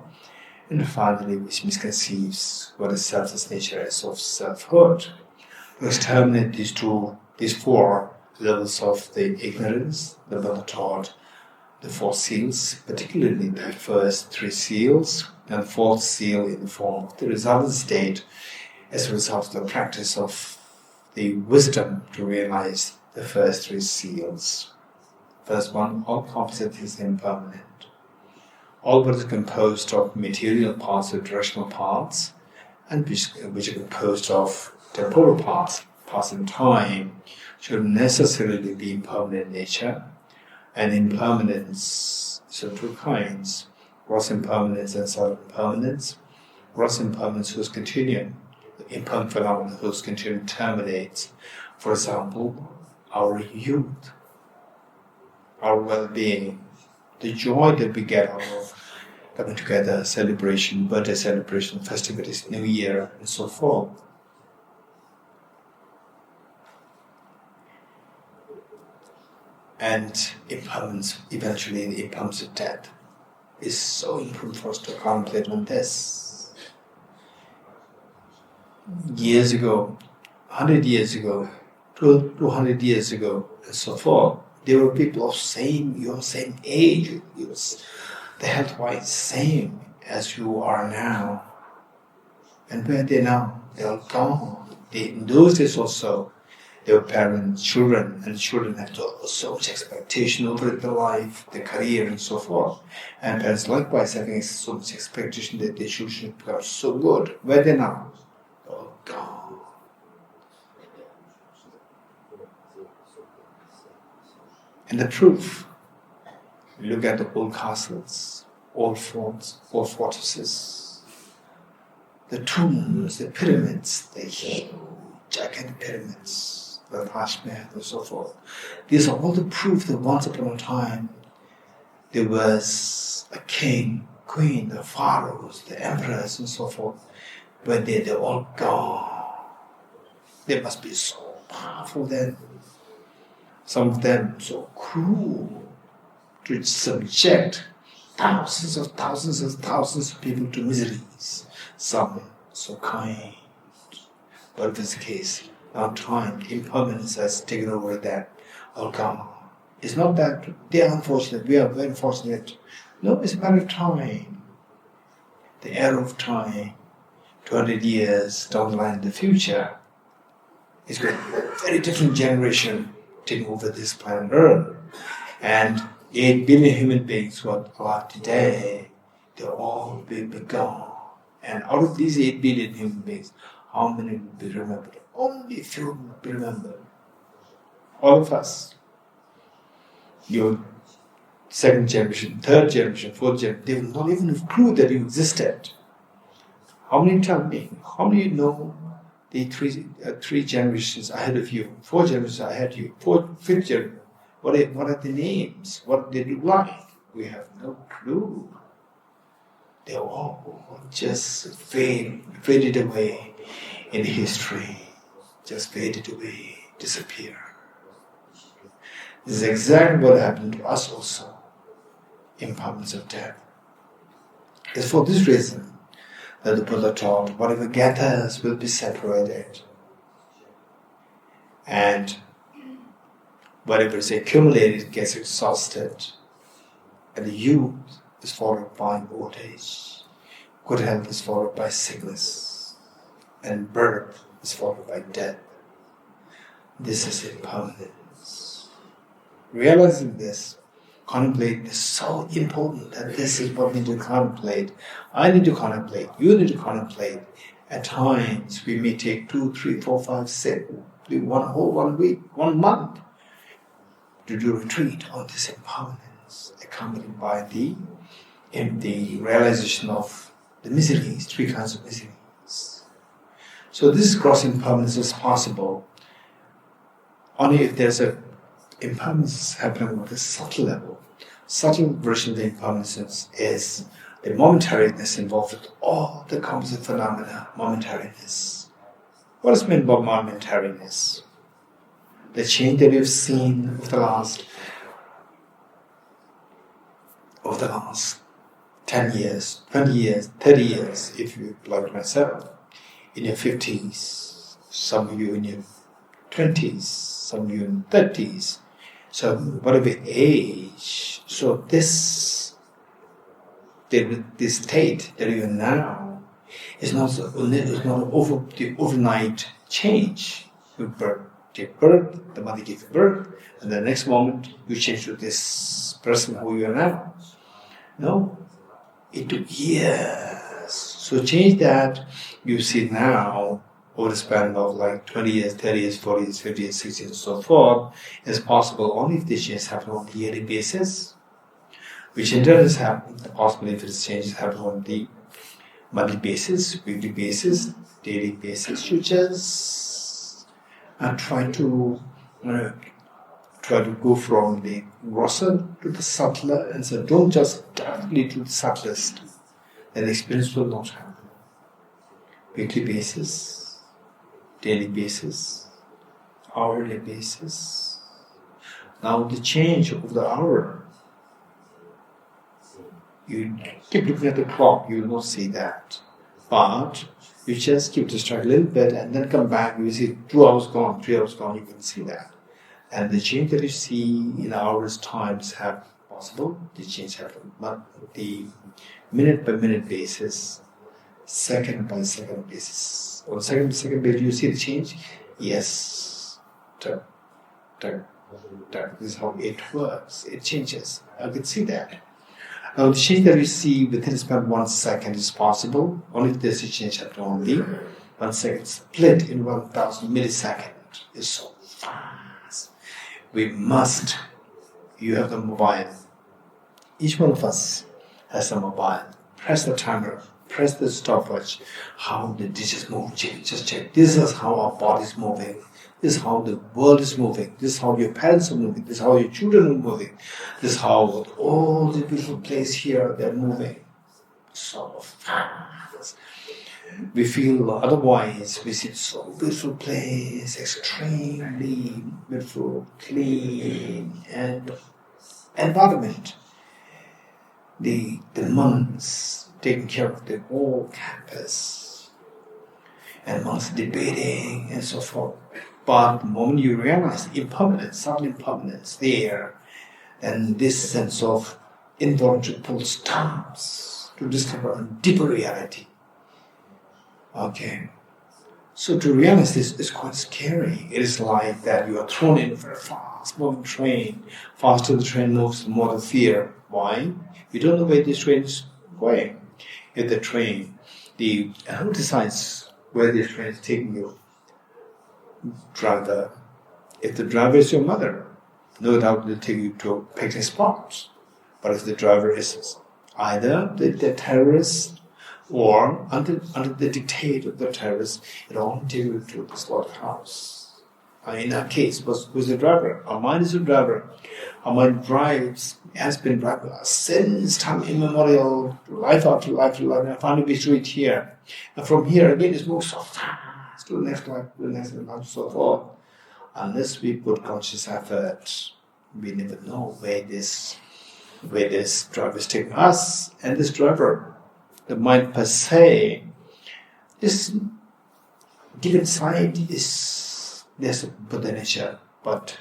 and finally, which misconceives what is selfless nature as of selfhood. To exterminate these 4 levels of the ignorance, the Buddha taught the 4 seals, particularly the first 3 seals, and the 4th seal in the form of the resultant state as a result of the practice of the wisdom to realize the first 3 seals. First one, all composite is impermanent. All what is composed of material parts or directional parts, and which are composed of temporal parts in time, should necessarily be impermanent in nature. And impermanence is of 2 kinds: gross impermanence and subtle impermanence. Gross impermanence whose continuum, the impermanent phenomenon whose continuum terminates. For example, our youth, our well-being, the joy that we get out of coming together, celebration, birthday celebration, festivities, New Year, and so forth. And impermanence, eventually the impermanence of death, is so important for us to contemplate on this. Years ago, 100 years ago, 200 years ago and so forth, there were people of your same age, the health-wise same as you are now. And where are they now? They are gone. In those days also, they were parents, children, and children had so much expectation over their life, their career, and so forth. And parents likewise having so much expectation that their children become so good. Where are they now? They are gone. And the proof, look at the old castles, old forts, old fortresses, the tombs, the pyramids, the huge gigantic pyramids, the Taj Mahal and so forth. These are all the proof that once upon a time there was a king, queen, the pharaohs, the emperors and so forth, but they're all gone. They must be so powerful then. Some of them so cruel to subject thousands of people to miseries. Some so kind. But in this case, now time, impermanence has taken over that. All gone. It's not that they are unfortunate, we are very fortunate. No, it's a matter of time. The era of time, 200 years down the line in the future, is going to be a very different generation taking over this planet Earth. And 8 billion human beings who are alive today, they'll all be gone. And out of these 8 billion human beings, how many will be remembered? Only a few will be remembered. All of us. Your second generation, third generation, fourth generation, they will not even have clue that you existed. How many tell me? How many know the three generations ahead of you, 4 generations ahead of you, fifth generation? What are the names? What they look like? We have no clue. They all just faded away in history, just faded away, disappear. This is exactly what happened to us also, impermanence of death. It's for this reason that the Buddha taught whatever gathers will be separated, and whatever is accumulated gets exhausted, and the youth is followed by old age, good health is followed by sickness, and birth is followed by death. This is impermanence. Realizing this, contemplate is so important that this is what we need to contemplate. I need to contemplate, you need to contemplate. At times we may take 2, 3, 4, 5, 6, 1 week, 1 month to do retreat on this impermanence, accompanied by the realization of the miseries, 3 kinds of miseries. So this gross impermanence is possible only if there's a impermanence happening at a subtle level. Subtle version of the impermanence is the momentariness involved with all the composite phenomena, momentariness. What is meant by momentariness? The change that you've seen over the last 10 years, 20 years, 30 years, if you like myself, in your 50s, some of you in your 20s, some of you in 30s, so whatever age, so this state that you are now is not the overnight change. You take birth, the mother gives birth, and the next moment you change to this person who you are now. No, it took years. So change that you see now over the span of like 20 years, 30 years, 40 years, 50 years, 60 years, and so forth, is possible only if this change happens on a yearly basis, which in turn is possible if this change happens on the monthly basis, weekly basis, daily basis. You just try to go from the grosser to the subtler, and so don't just directly to the subtlest. Then the experience will not happen. Weekly basis, daily basis, hourly basis. Now the change of the hour, you keep looking at the clock, you will not see that. But You just keep distracted a little bit and then come back, you see 2 hours gone, 3 hours gone, you can see that. And the change that you see in hours, times have possible, the change happen. But the minute by minute basis, second by second basis, or second by second basis, you see the change? Yes. Tuck, tuck, tuck. This is how it works. It changes. I can see that. Now, the change that you see within span 1 second is possible. Only if there's a change happen only. 1 second split in 1,000 milliseconds is so fast. We must. You have the mobile. Each one of us has a mobile. Press the timer. Press the stopwatch. How the digits move. Just check. This is how our body is moving. This is how the world is moving. This is how your parents are moving. This is how your children are moving. This is how all the beautiful places here, they're moving. So fast. We feel otherwise, we see so beautiful place, extremely beautiful, clean, and environment. The monks taking care of the whole campus, and monks debating and so forth. But the moment you realize impermanence, subtle impermanence there, then this sense of involuntary pull stops to discover a deeper reality. Okay. So to realize this is quite scary. It is like that you are thrown in for a fast moving train. Faster the train moves, the more the fear. Why? You don't know where this train is going. If the train, who decides where this train is taking you? Driver. If the driver is your mother, no doubt they'll take you to picnic spots. But if the driver is either the terrorist or under the dictate of the terrorist, it'll only take you to the slaughterhouse. In our case, who's the driver? Our mind is the driver. Our mind has been driving us since time immemorial, life after life, and finally we reach here. And from here again, it moves so fast to the next life, to the next life, and so forth. Unless we put conscious effort, we never know where this driver is taking us. And this driver, the mind per se, this deep inside there's a Buddha nature, but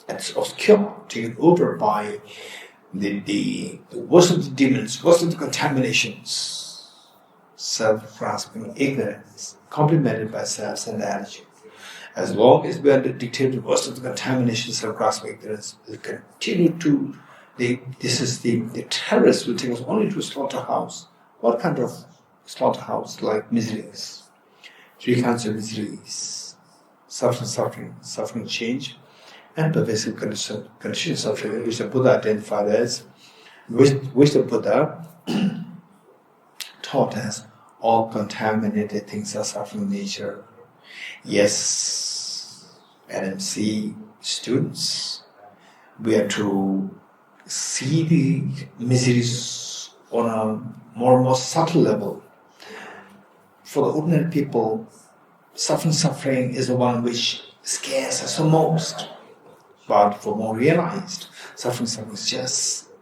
it's obscure, taken over by the worst of the demons, worst of the contaminations, self-grasping ignorance, complemented by self-centered attitude. As long as we are dictated worst of the contamination, self-grasping ignorance, we continue to. This is the terrorists will take us only to a slaughterhouse. What kind of slaughterhouse? Like miseries, 3 kinds of miseries: suffering, change, and pervasive condition suffering, which the Buddha identified as, which the Buddha taught as all contaminated things are suffering in nature. Yes, NMC students, we are to see the miseries on a more and more subtle level. For the ordinary people, suffering is the one which scares us the most. But for more realized, suffering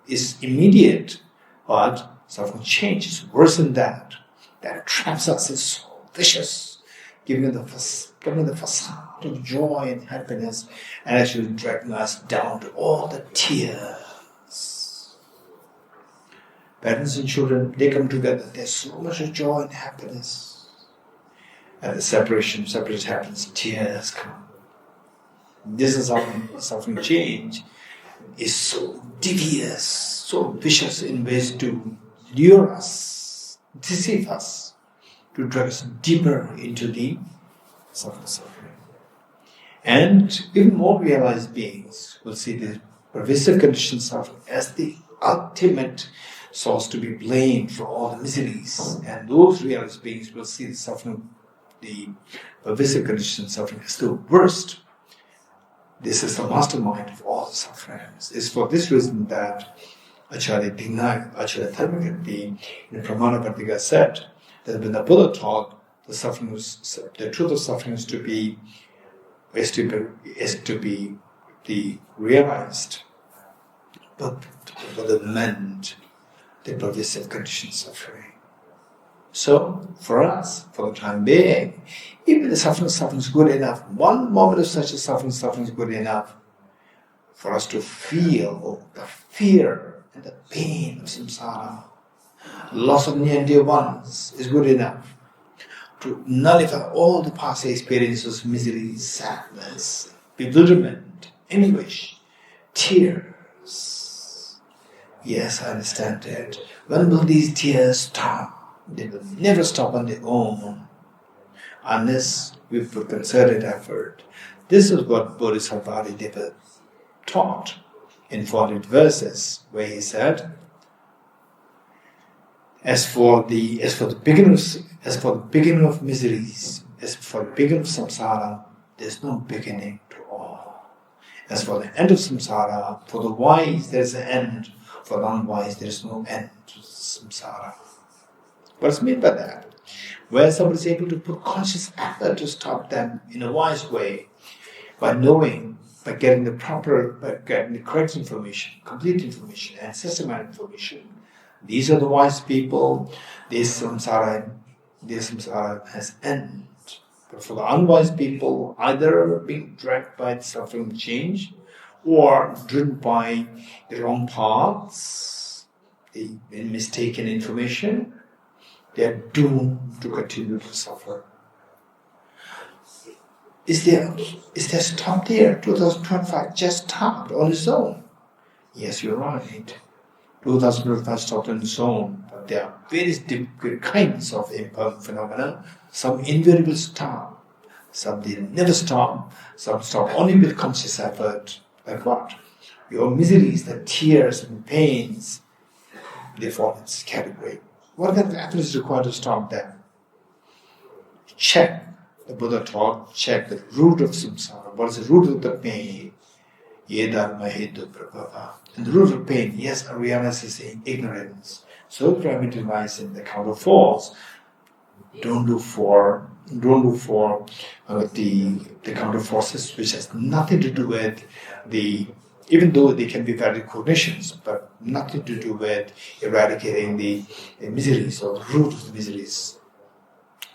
is immediate, but suffering change is worse than that. That traps us, is so vicious, giving the facade of joy and happiness, and actually dragging us down to all the tears. Parents and children, they come together, there's so much joy and happiness. And the separation happens, tears come. This is how suffering change is so devious, so vicious in ways to lure us, deceive us, to drag us deeper into the suffering. And even more realized beings will see the pervasive condition suffering as the ultimate source to be blamed for all the miseries. And those realized beings will see the suffering, the pervasive condition suffering as the worst. This is the mastermind of all the sufferings. It's for this reason that Acharya Dharmakirti in Pramana Kartika said that when the Buddha taught the truth of suffering is to be the realized, but Buddha meant the pervasive condition suffering. So, for us, for the time being, even the suffering is good enough. One moment of such a suffering is good enough for us to feel the fear and the pain of samsara. Loss of near and dear ones is good enough to nullify all the past experiences, misery, sadness, bewilderment, anguish, tears. Yes, I understand that. When will these tears stop? They will never stop on their own unless we put concerted effort. This is what Bodhisattva Deva taught in 40 verses, where he said, as for the beginning of miseries, as for the beginning of samsara, there is no beginning to all. As for the end of samsara, for the wise there is an end, for the unwise there is no end to samsara. What is meant by that? Where somebody is able to put conscious effort to stop them in a wise way, by getting the correct information, complete information, and systematic information. These are the wise people. This samsara has end. But for the unwise people, either being dragged by the suffering change, or driven by the wrong paths, the mistaken information, they are doomed to continue to suffer. Is there stop there? 2025 just stopped on its own. Yes, you're right. 2025 stopped on its own, but there are various different kinds of impermanent phenomena. Some invariably stop, some they never stop, some stop only with conscious effort. Like what? Your miseries, the tears and pains, they fall in this category. What kind of effort is required to stop them? Check. The Buddha taught, check the root of samsara. What is the root of the pain? And the root of pain, yes, awareness is in ignorance. So primitivizing the counterforce. Don't look for the counterforces which has nothing to do with even though they can be valid cognitions, but nothing to do with eradicating the miseries or the root of the miseries.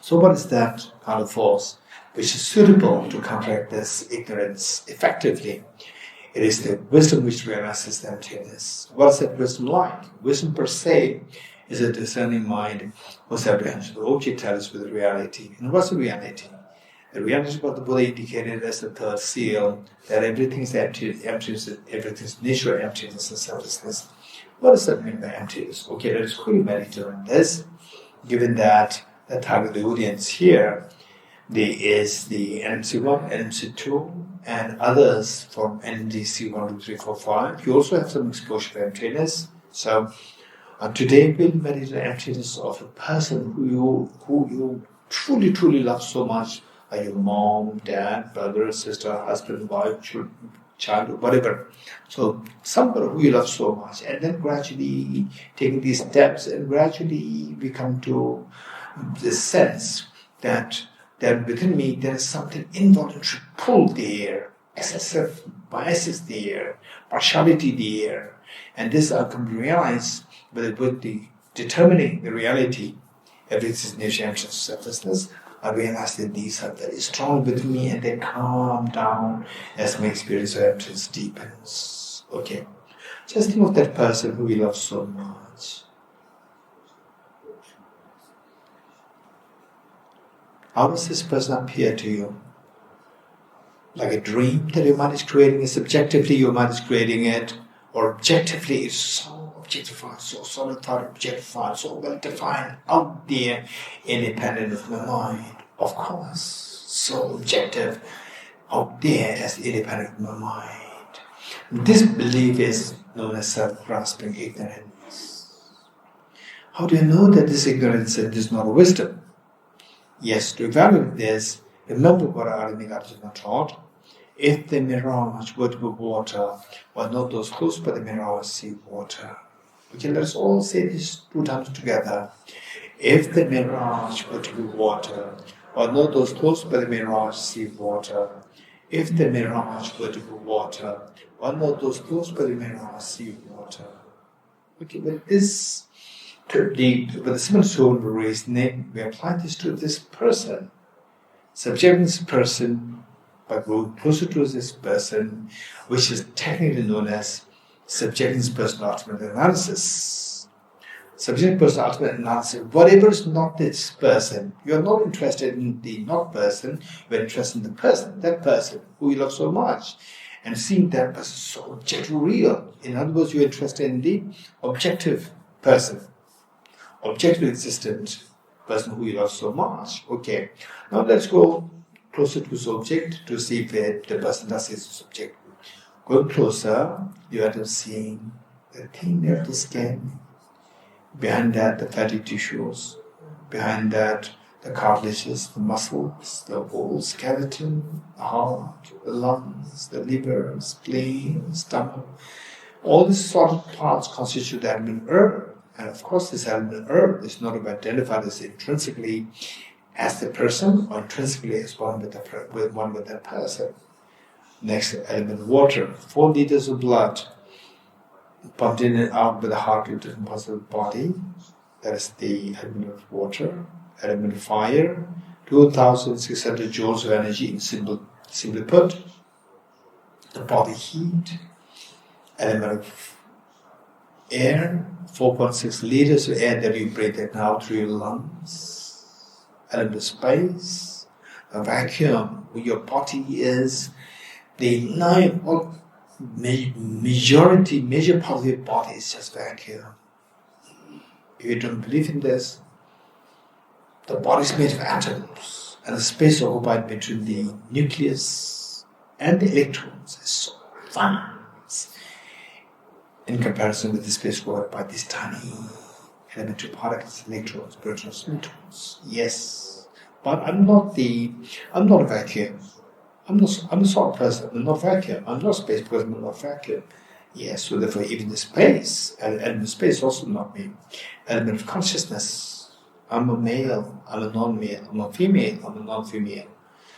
So what is that counterforce which is suitable to counteract this ignorance effectively? It is the wisdom which realizes the emptiness. What is that wisdom like? Wisdom per se is a discerning mind whose apprehension of object tallies with reality. And what's the reality? The reality is what the Buddha indicated as the third seal, that everything is empty, everything's nature, emptiness and selflessness. What does that mean by emptiness? Okay, let us quickly meditate on this, given that the target of the audience here there is the NMC1, NMC2, and others from NDC 1, 2, 3, 4, 5. You also have some exposure to emptiness. So today we'll meditate on emptiness of a person who you truly, truly love so much, like your mom, dad, brother, sister, husband, wife, child, whatever. So somebody who you love so much, and then gradually taking these steps, and gradually we come to this sense that within me there is something involuntary pull there, excessive biases there, partiality there, and this I can realize with the determining the reality, everything is nature, emptiness, selflessness. I realize that these are very strong within me, and they calm down as my experience of emptiness deepens. Okay, just think of that person who we love so much. How does this person appear to you? Like a dream that your mind is creating? Subjectively your mind is creating it, or objectively it's so objectified, so solidified, objectified, so well defined, out there, independent of my mind. Of course, so objective, out there as independent of my mind. This belief is known as self-grasping ignorance. How do you know that this ignorance is not wisdom? Yes, to evaluate this, remember what Arjuna taught. If the mirage were to be water, while not those close by the mirage see water. Okay, let us all say this 2 times together. If the mirage were to be water, while not those close by the mirage see water. If the mirage were to be water, while not those close by the mirage see water. Okay, with this with the simple soul reasoning, we apply this to this person. Subjecting this person, but going closer to this person, which is technically known as subjecting this person to ultimate analysis. Subjecting person to ultimate analysis, whatever is not this person, you are not interested in the not person, you are interested in the person, that person who you love so much. And seeing that person so objectively real. In other words, you are interested in the objective person, objectively existent person who you love so much. Okay, now let's go closer to subject to see if the person does his subject. Going closer, you end up seeing the thin of the skin, behind that the fatty tissues, behind that the cartilages, the muscles, the whole skeleton, the heart, the lungs, the liver, spleen, stomach. All these sort of parts constitute the element earth. And of course, this element earth is not identified as intrinsically as the person or intrinsically as one with that person. Next element, water. 4 liters of blood pumped in and out by the heart to different parts of the body. That is the element of water. Element of fire, 2,600 joules of energy, simply put. The body heat. Element of air, 4.6 liters of air that you breathe in now through your lungs. Element of space, a vacuum, where your body is. The major part of your body is just vacuum. If you don't believe in this, the body is made of atoms, and the space occupied between the nucleus and the electrons is so vast in comparison with the space occupied by these tiny elementary particles, electrons, protons, neutrons. Yes, but I'm not a vacuum. I'm a solid person. I'm not vacuum. I'm not space because I'm not vacuum. Yes, so therefore even the space, element of space also not me. Element of consciousness. I'm a male, I'm a non-male, I'm a female, I'm a non-female.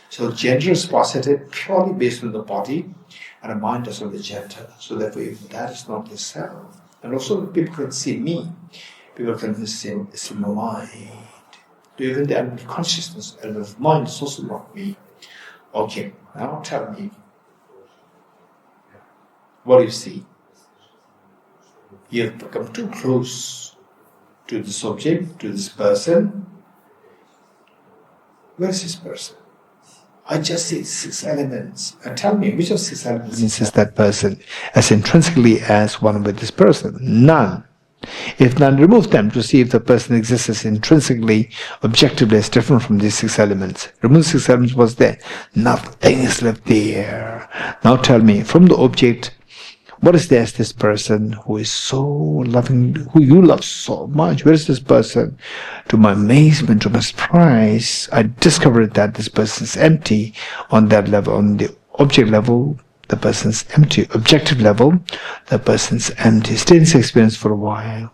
So gender is posited purely based on the body, and the mind does not the gender. So therefore, even that is not the self. And also people can see me, people can see my mind. Even the element of consciousness, element of mind is also not me. Okay, now tell me, what do you see? You have become too close to the subject, to this person. Where is this person? I just see 6 elements. And tell me, which of 6 elements is that person as intrinsically as one with this person? None. If none, remove them to see if the person exists as intrinsically, objectively as different from these 6 elements. Remove 6 elements, what's there? Nothing is left there. Now tell me, from the object, what is there as this person who is so loving, who you love so much? Where is this person? To my amazement, to my surprise, I discovered that this person is empty on that level. On the object level, the person's empty. Objective level, the person's empty. Stay in this experience for a while.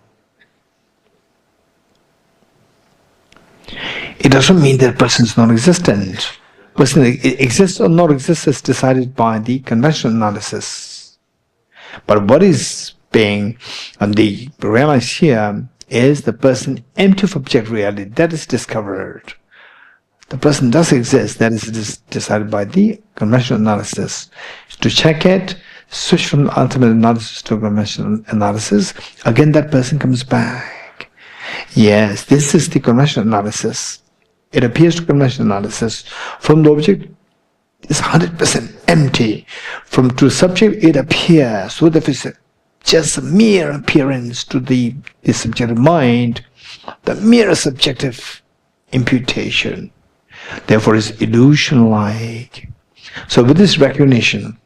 It doesn't mean that person is non-existent. Person exists or not exists is decided by the conventional analysis. But what is being realized here is the person empty of object reality. That is discovered. The person does exist. That is decided by the conventional analysis. To check it, switch from ultimate analysis to conventional analysis. Again, that person comes back. Yes, this is the conventional analysis. It appears to conventional analysis. From the object, is 100% empty. From to subject, it appears. So that it's just a mere appearance to the subjective mind, the mere subjective imputation. Therefore, it's illusion-like. So with this recognition,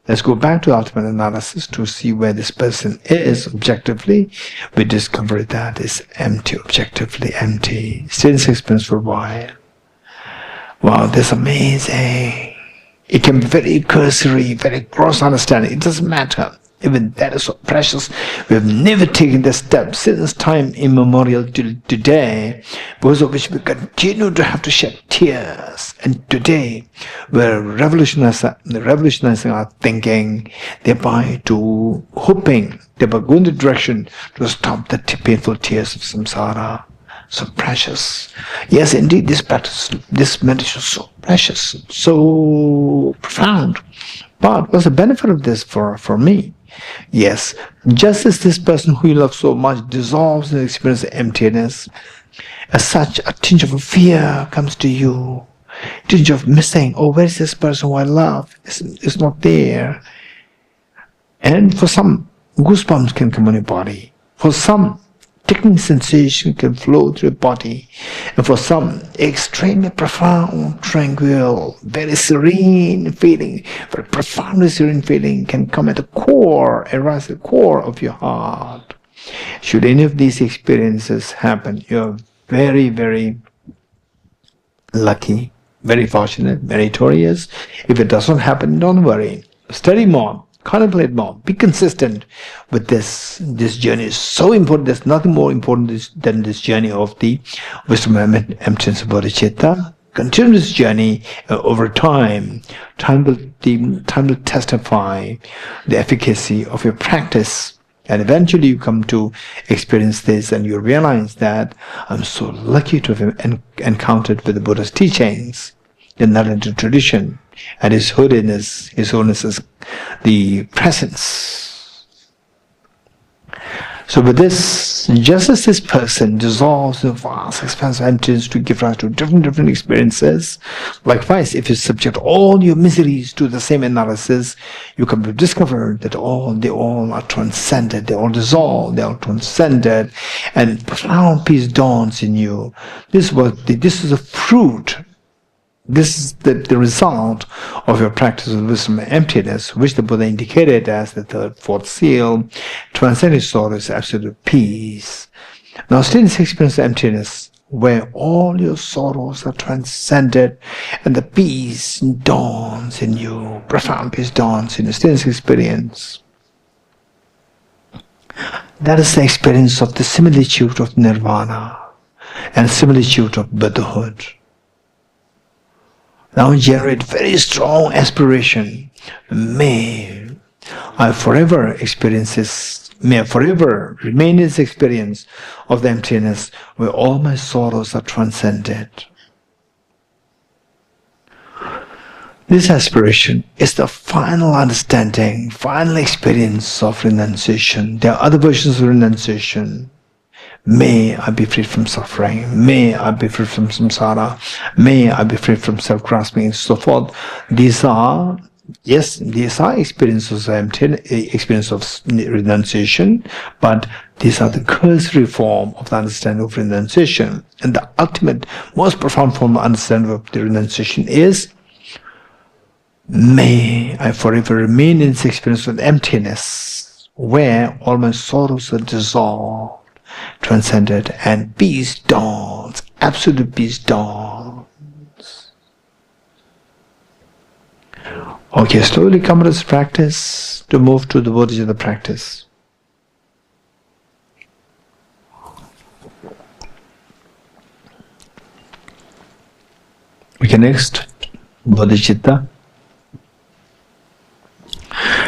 let's go back to ultimate analysis to see where this person is objectively. We discover that it's empty, objectively empty. Stay in this experience for a while. Wow, that's amazing. It can be very cursory, very gross understanding. It doesn't matter. Even that is so precious. We have never taken the step since time immemorial till today, because of which we continue to have to shed tears. And today, we're revolutionizing our thinking, thereby hoping that we're going the direction to stop the painful tears of samsara. So precious. Yes, indeed, this meditation is so precious, so profound. But what's the benefit of this for me? Yes, just as this person who you love so much dissolves in the experience of emptiness, as such a tinge of fear comes to you, tinge of missing. Oh, where is this person who I love? It's not there. And for some, goosebumps can come on your body. For some, tickling sensation can flow through your body. And for some, extremely profound, tranquil, very serene feeling, very profoundly serene feeling can come at the core, arise at the core of your heart. Should any of these experiences happen, you're very, very lucky, very fortunate, meritorious. If it doesn't happen, don't worry. Study more. Contemplate more. Be consistent with this. This journey is so important. There's nothing more important than this journey of the wisdom and emptiness of bodhicitta. Continue this journey over time. Time will testify the efficacy of your practice. And eventually you come to experience this and you realize that I'm so lucky to have encountered with the Buddha's teachings, the Narendra tradition, and His Holiness is the presence. So with this, just as this person dissolves the vast expanse of emptiness to give rise to different experiences, likewise, if you subject all your miseries to the same analysis, you come to discover that they all are transcended, they all dissolve, they are transcended, and profound peace dawns in you. This is a fruit. This is the result of your practice of wisdom and emptiness, which the Buddha indicated as the third, fourth seal. Transcending sorrow is absolute peace. Now, still in this experience of emptiness, where all your sorrows are transcended and the peace dawns in you, profound peace dawns in your stillness experience. That is the experience of the similitude of nirvana and similitude of Buddhahood. Now generate very strong aspiration. May I forever remain in this experience of the emptiness where all my sorrows are transcended. This aspiration is the final understanding, final experience of renunciation. There are other versions of renunciation. May I be freed from suffering. May I be freed from samsara. May I be freed from self-grasping and so forth. These are experiences of renunciation, but these are the cursory form of the understanding of renunciation. And the ultimate, most profound form of understanding of the renunciation is, may I forever remain in this experience of emptiness, where all my sorrows are dissolved, transcended, and peace dawns, absolute peace dawns. Okay, slowly come to this practice to move to the bodhicitta practice. Okay, next, bodhicitta.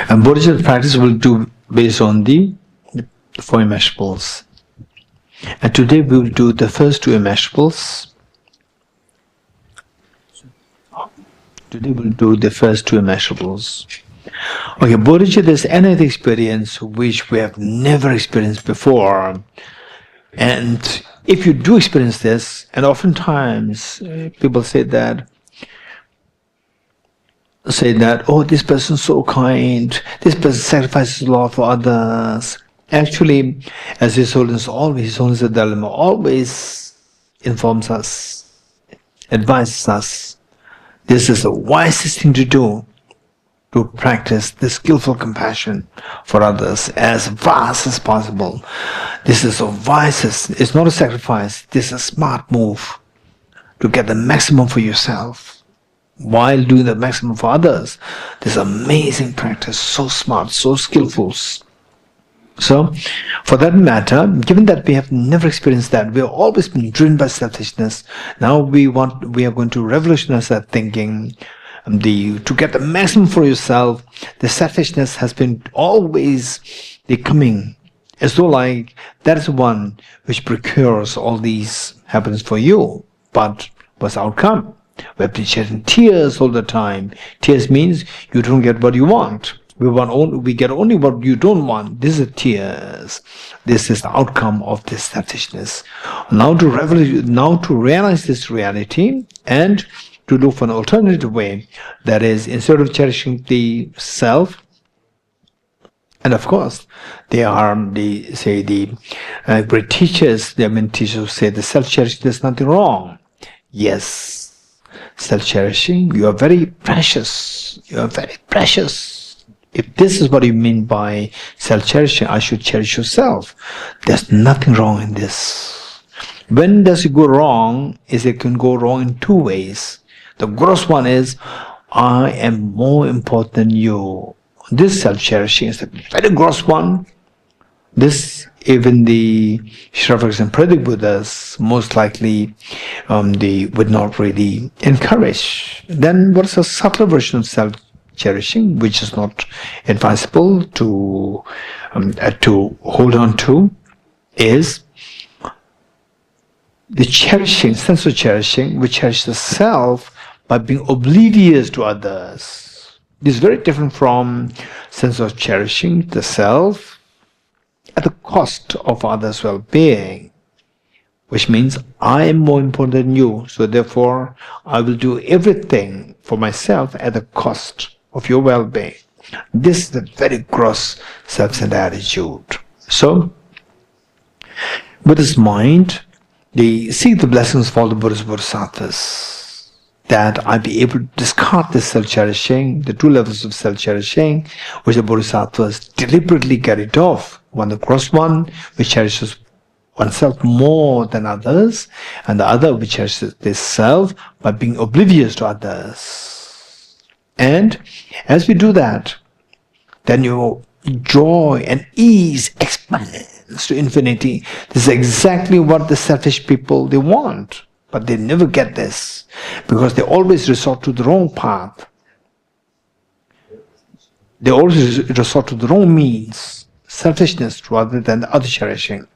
And bodhicitta practice will do based on the four immeasurables. And today we will do the first two immeasurables. Today we'll do the first two immeasurables. Okay, bodhicitta is another experience which we have never experienced before. And if you do experience this, and oftentimes people say that, oh, this person's so kind, this person sacrifices a lot for others. Actually, as His Holiness the Dalai always informs us, advises us, this is the wisest thing to do, to practice this skillful compassion for others as vast as possible. This is the wisest, it's not a sacrifice, this is a smart move to get the maximum for yourself. while doing the maximum for others. This amazing practice, so smart, so skillful. So, for that matter, given that we have never experienced that, we have always been driven by selfishness. Now we are going to revolutionize that thinking. To get the maximum for yourself, the selfishness has been always coming, as though like that is one which procures all these happiness for you. But what's the outcome? We have been shedding tears all the time. Tears means you don't get what you want. We get only what you don't want. This is tears. This is the outcome of this selfishness. Now to realize this reality and to look for an alternative way, that is, instead of cherishing the self, and of course, great teachers, the many teachers who say the self-cherishing, there's nothing wrong. Yes, self-cherishing, you are very precious. You are very precious. If this is what you mean by self-cherishing, I should cherish yourself. There's nothing wrong in this. When does it go wrong? It can go wrong in two ways. The gross one is, I am more important than you. This self-cherishing is a very gross one. This, even the Shravakas and Pradik Buddhas, most likely they would not really encourage. Then what is a subtler version of self-cherishing, which is not advisable to hold on to, is the cherishing, sense of cherishing, which cherishes the self by being oblivious to others. This is very different from sense of cherishing the self at the cost of others' well-being, which means I am more important than you, so therefore I will do everything for myself at the cost of your well-being. This is a very gross self-centered attitude. So, with this mind, they seek the blessings of all the Buddhas and Bodhisattvas, that I be able to discard this self-cherishing, the two levels of self-cherishing, which the Bodhisattvas deliberately carried off. One, the gross one, which cherishes oneself more than others, and the other which cherishes this self by being oblivious to others. And as we do that, then your joy and ease expands to infinity. This is exactly what the selfish people, they want. But they never get this, because they always resort to the wrong path. They always resort to the wrong means, selfishness rather than the other cherishing.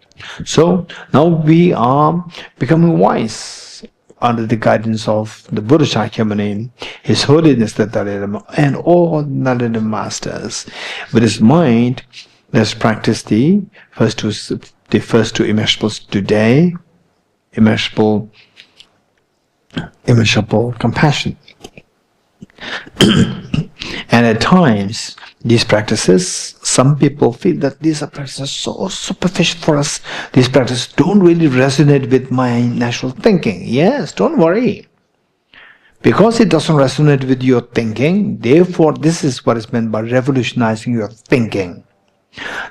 So now we are becoming wise under the guidance of the Buddha Shakyamuni, His Holiness the Dalai Lama, and all Nalanda masters. With his mind, let's practice the first two immeasurables today, immeasurable compassion. And at times, these practices, some people feel that these are practices so superficial for us. These practices don't really resonate with my natural thinking. Yes, don't worry. Because it doesn't resonate with your thinking, therefore this is what is meant by revolutionizing your thinking.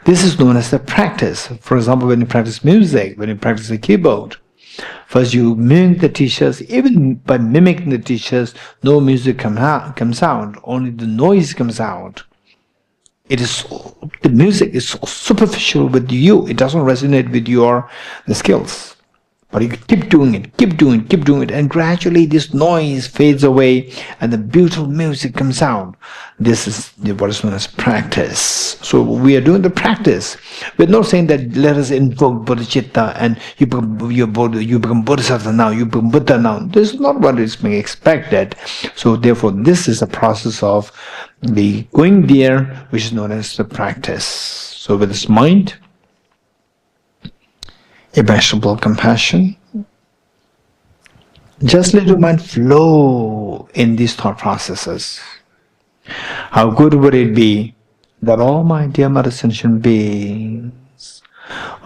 This is known as the practice. For example, when you practice music, when you practice the keyboard, first you mimic the teachers. Even by mimicking the teachers, no music comes out, only the noise comes out. The music is so superficial with you, it doesn't resonate with the skills. But you keep doing it, and gradually this noise fades away and the beautiful music comes out. This is what is known as practice. So we are doing the practice. We're not saying that let us invoke bodhicitta and you become bodhisattva now, you become Buddha now. This is not what is being expected. So therefore this is a process of the going there, which is known as the practice. So with this mind, immeasurable compassion, just let your mind flow in these thought processes. How good would it be that all my dear mother sentient beings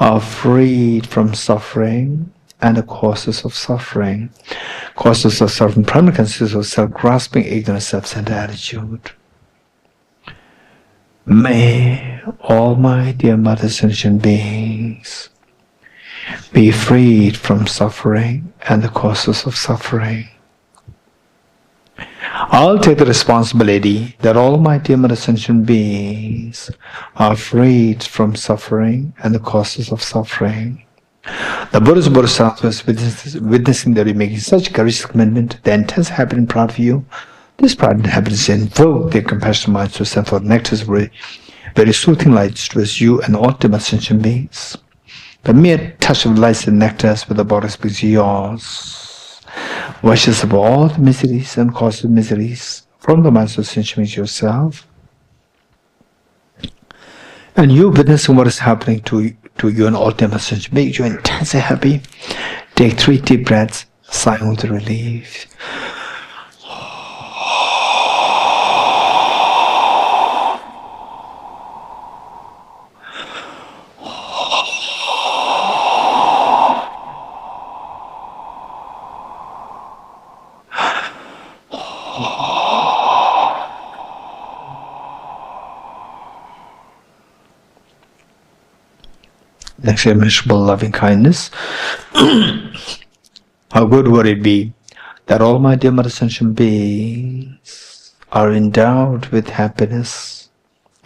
are freed from suffering and the causes of suffering. Causes of suffering primarily consist of self-grasping, ignorance, self-centered attitude. May all my dear mother sentient beings be freed from suffering and the causes of suffering. I'll take the responsibility that all my dear sentient beings are freed from suffering and the causes of suffering. The Buddhas and Bodhisattvas witnessing that you're making such courageous commitment, the intense happiness proud of you, this pride and happiness invoke their compassionate minds to send forth nectars very soothing lights towards you and all dear sentient beings. The mere touch of lights and nectars with the bodies is yours. Washes up all the miseries and causes of miseries from the minds of sentient beings yourself. And you witnessing what is happening to you and all dear sentient beings, you're intensely happy. Take 3 deep breaths, sighing with relief. Next, immeasurable loving kindness. How good would it be that all my dear sentient beings are endowed with happiness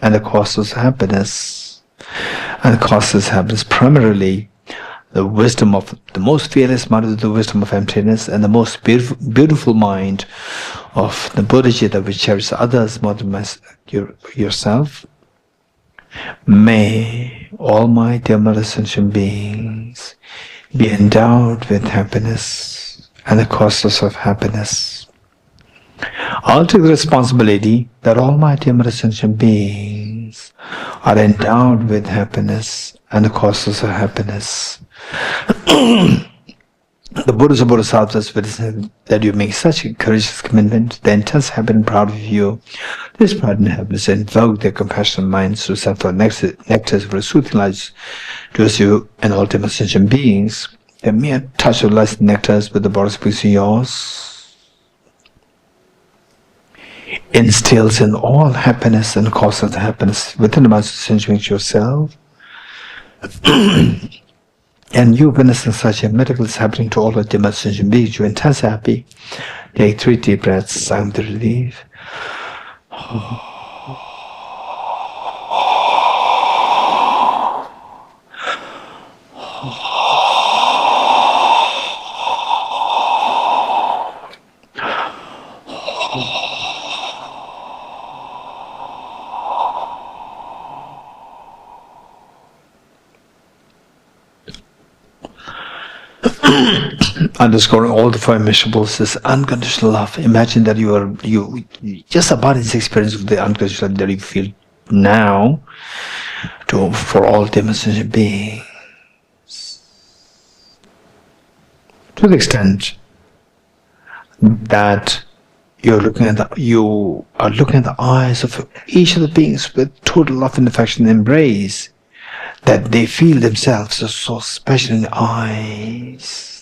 and the causes of happiness. And the causes of happiness primarily the wisdom of the most fearless mind is the wisdom of emptiness, and the most beautiful mind of the Buddha that which cherishes others more than yourself. May all my dear sentient beings be endowed with happiness and the causes of happiness. I'll take the responsibility that all my dear sentient beings are endowed with happiness and the causes of happiness. The Buddhas and Bodhisattvas witness that you make such a courageous commitment, the intense happiness proud of you. This pride and happiness invoke their compassionate minds to send forth nectars for soothing lights towards you and all dear sentient beings. The mere touch of light nectars with the bodies of yours instills in all happiness and causes happiness within the minds of sentient beings yourself. And you witnessing such a miracle is happening to all the dear sentient beings, you're intensely happy. Take 3 deep breaths, sigh with relief. Underscoring all the 4 immeasurables is unconditional love. Imagine that you just about this experience of the unconditional love that you feel now for all dear sentient beings. To the extent that you are looking at the eyes of each of the beings with total love and affection and embrace, that they feel themselves as so special in the eyes.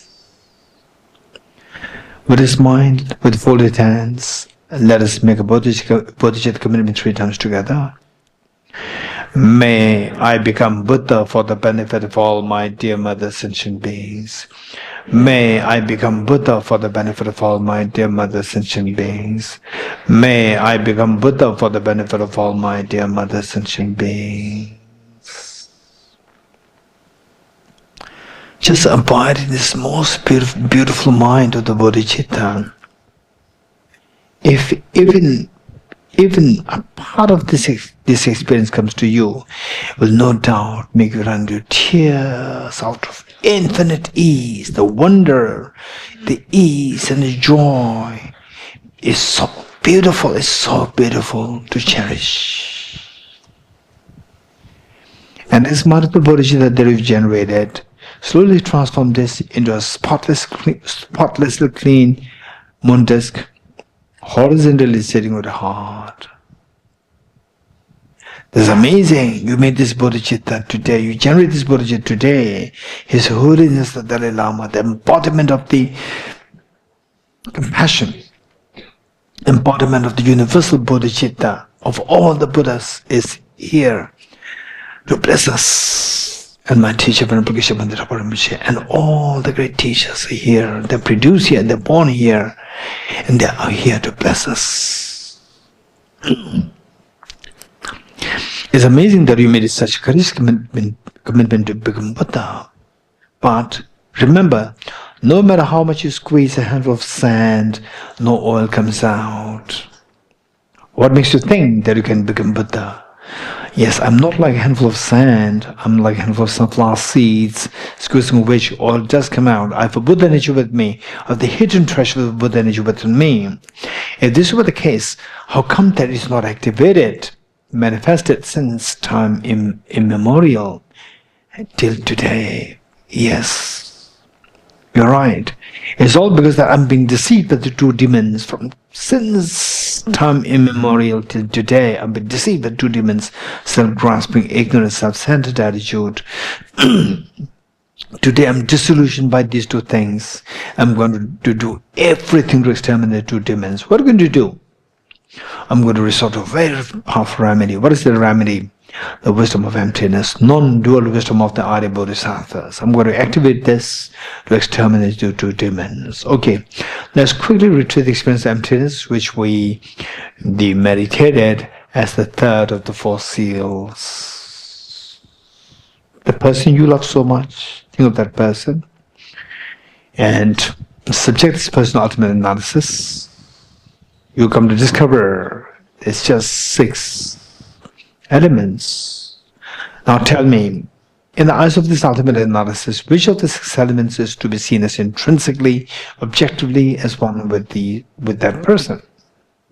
With his mind, with folded hands, let us make a bodhicitta commitment 3 times together. May I become Buddha for the benefit of all my dear mother sentient beings. May I become Buddha for the benefit of all my dear mother sentient beings. May I become Buddha for the benefit of all my dear mother sentient beings. Just abide in this most beautiful mind of the bodhicitta. If even a part of this experience comes to you, will no doubt make you run to tears out of infinite ease. The wonder, the ease and the joy is so beautiful, to cherish. And this mind of the bodhicitta that you've generated, slowly transform this into a spotlessly clean moon disk, horizontally sitting with the heart. This is amazing. You made this bodhicitta today. You generate this bodhicitta today. His Holiness the Dalai Lama, the embodiment of the compassion, embodiment of the universal bodhicitta of all the Buddhas, is here to bless us. And my teacher, Venerable Geshe and all the great teachers are here. They're produced here, they're born here. and they are here to bless us. It's amazing that you made such courageous commitment to become Buddha. But remember, no matter how much you squeeze a handful of sand, no oil comes out. What makes you think that you can become Buddha? Yes, I'm not like a handful of sand. I'm like a handful of sunflower seeds, squeezing which oil does come out. I have a Buddha energy with me. I have the hidden treasure of Buddha energy within me. If this were the case, how come that is not activated, manifested since time immemorial till today? Yes, you're right. It's all because that I'm being deceived by the two demons from since time immemorial till today. I'm being deceived by two demons, self-grasping, ignorant, self-centered attitude. Today I'm disillusioned by these two things. I'm going to do everything to exterminate the two demons. What are you going to do? I'm going to resort to a very powerful remedy. What is the remedy? The wisdom of emptiness, non-dual wisdom of the Arya Bodhisattvas. I'm going to activate this to exterminate the two demons. Okay, let's quickly retrieve the experience of emptiness, which we meditated as the third of the four seals. The person you love so much, think of that person, and subject this person to ultimate analysis. You come to discover it's just 6 elements. Now tell me, in the eyes of this ultimate analysis, which of the 6 elements is to be seen as intrinsically, objectively, as one with that person?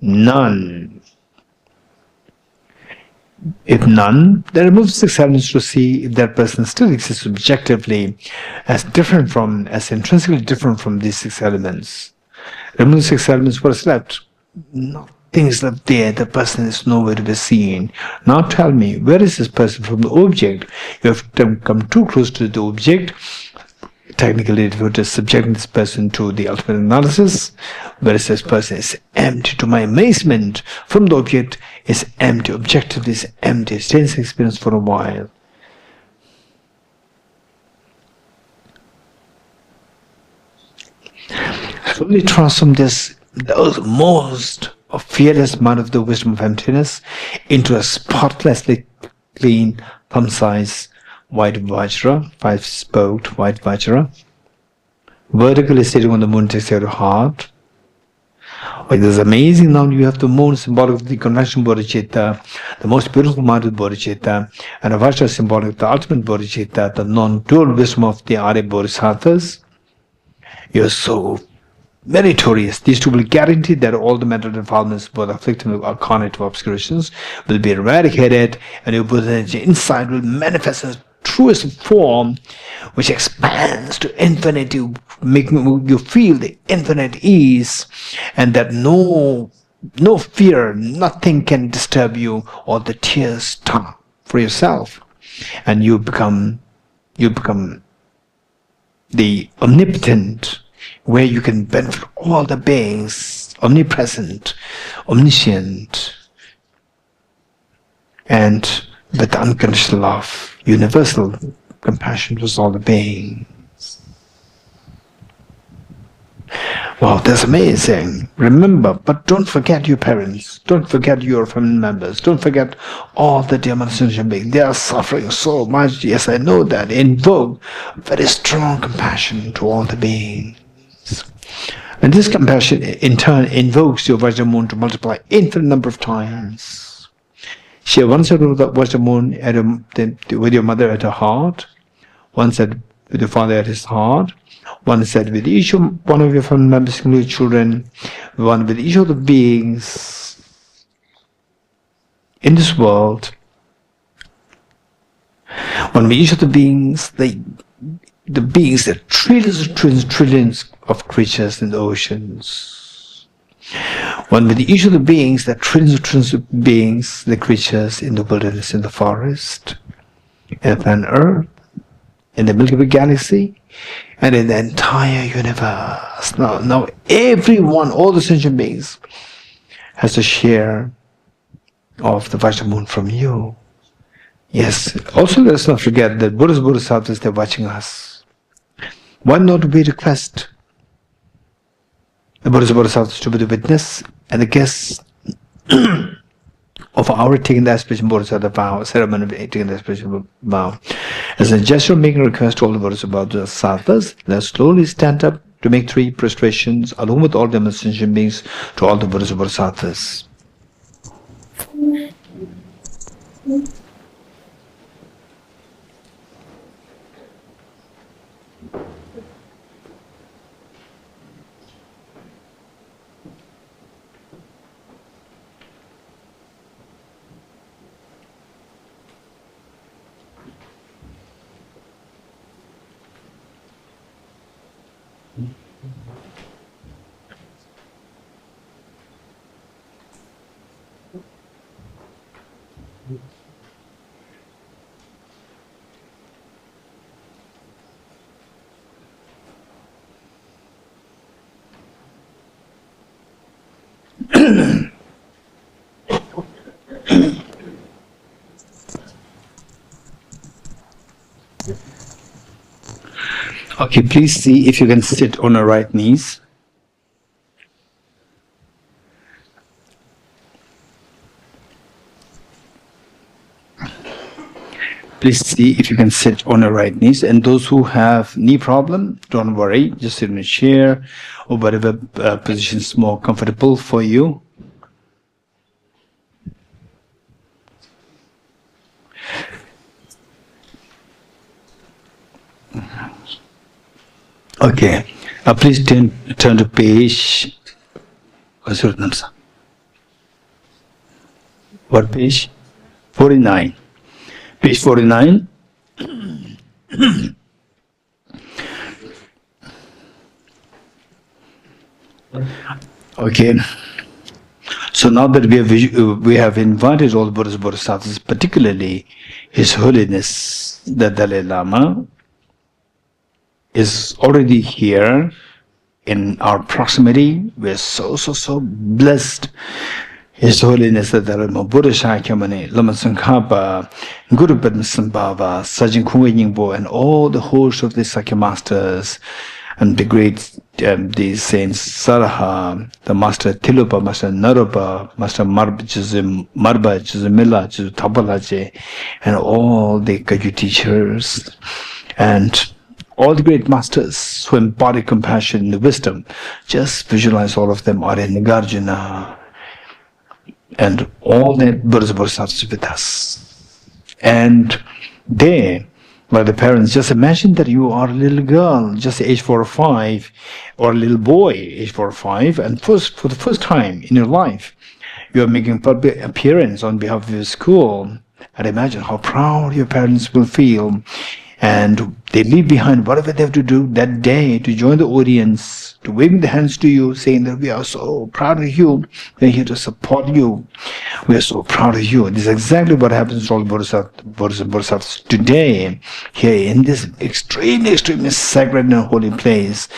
None. If none, then remove 6 elements to see if that person still exists objectively as intrinsically different from these 6 elements. Remove 6 elements, what is left? Nothing is left there. The person is nowhere to be seen. Now tell me, where is this person from the object? You have come too close to the object. Technically, if you were subjecting this person to the ultimate analysis, whereas this person is empty. To my amazement, from the object is empty. Objectively is empty. Stay in this experience for a while. Slowly transform the most fearless mind of the wisdom of emptiness into a spotlessly clean, thumb-sized white vajra, 5-spoked white vajra, vertically sitting on the moon takes your heart. It is amazing. Now you have the moon, symbolic of the conventional bodhicitta, the most beautiful mind of bodhicitta, and a vajra symbolic of the ultimate bodhicitta, the non-dual wisdom of the Arya Bodhisattvas. You are so meritorious. These two will guarantee that all the mental defilements, both afflictive and cognitive obscurations, will be eradicated, and your Buddha energy inside will manifest as truest form, which expands to infinity, making you feel the infinite ease, and that no fear, nothing can disturb you, or the tears stop for yourself, and you become the omnipotent, where you can benefit all the beings, omnipresent, omniscient, and with unconditional love, universal compassion towards all the beings. Wow, that's amazing. Remember, but don't forget your parents, don't forget your family members, don't forget all the dear sentient beings. They are suffering so much. Yes, I know that. Invoke very strong compassion to all the beings. And this compassion in turn invokes your Vajra moon to multiply infinite number of times. Share one side of the Vajra moon with your mother at her heart, one side with your father at his heart, one side with each one of your family members, including your children, one with each of the beings in this world, one with each of the beings, the beings, the trillions of creatures in the oceans. One with each of the beings, the trillions of beings, the creatures in the wilderness, in the forest, in the planet Earth, in the Milky Way galaxy, and in the entire universe. Now everyone, all the sentient beings, has a share of the Vajra moon from you. Yes, also let us not forget that Buddha's Bodhisattvas, they're watching us. Why not we request the Bodhisattvas to be the witness and the guests of our taking the aspiration Bodhisattva vow, ceremony of taking the aspiration vow. As a gesture making a request to all the Bodhisattvas, let's slowly stand up to make 3 prostrations along with all the sentient beings to all the Bodhisattvas. Okay, please see if you can sit on your right knees. Please see if you can sit on your right knees. And those who have knee problem, don't worry, just sit in a chair or whatever position is more comfortable for you. Okay, please turn to page. What page? 49. Page 49. Okay. So now that we have invited all the Bodhisattvas, particularly His Holiness the Dalai Lama, is already here in our proximity. We're so blessed. His Holiness the Dalai Lama, Buddha Shakyamuni, Lama Tsongkhapa, Guru Padmasambhava, Sajin Khungwe Nyingpo, and all the host of the Sakya Masters, and the great these saints, Saraha, the Master Tilupa, Master Naropa, Master Marba, Chizumila, Chizutapalache, and all the Kagyu teachers, and all the great masters who embody compassion and wisdom. Just visualize all of them are in Nagarjuna, and all the Bodhisattvas with us. And they, like the parents, just imagine that you are a little girl, just age 4 or 5, or a little boy, age 4 or 5, and for the first time in your life, you are making public appearance on behalf of your school. And imagine how proud your parents will feel. And they leave behind whatever they have to do that day to join the audience, to waving the hands to you, saying that we are so proud of you, we're here to support you, we are so proud of you. This is exactly what happens to all Bodhisattvas today, here in this extremely sacred and holy place,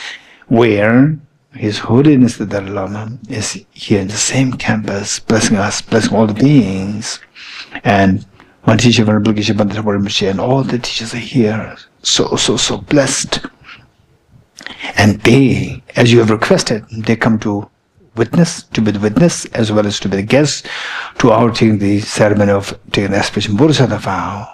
where His Holiness the Dalai Lama is here in the same campus, blessing us, blessing all the beings. And my teacher, Venerable Geshe Bhante, and all the teachers are here, so blessed. And they, as you have requested, they come to witness, to be the witness, as well as to be the guest to our taking the ceremony of taking the aspiration Bodhisattva vow.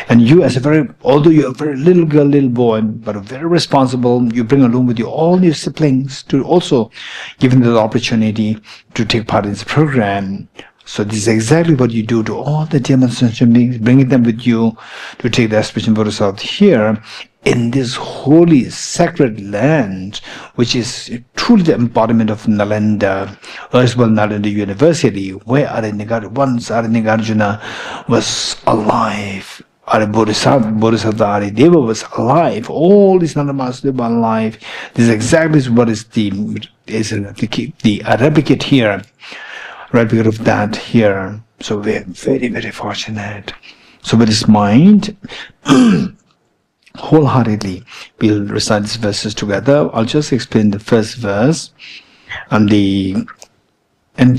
And you, as although you're a very little girl, little boy, but very responsible, you bring along with you all your siblings to also give them the opportunity to take part in this program. So this is exactly what you do to all the dear sentient beings, bringing them with you to take the aspiration Bodhisattva here in this holy, sacred land, which is truly the embodiment of Nalanda, erstwhile Nalanda University, where once Nagarjuna was alive. Bodhisattva Arideva was alive. All these Nandamasters were alive. This is exactly what is the replicate here. Replicate of that here. So we're very fortunate. So with this mind, wholeheartedly, we'll recite these verses together. I'll just explain the first verse, and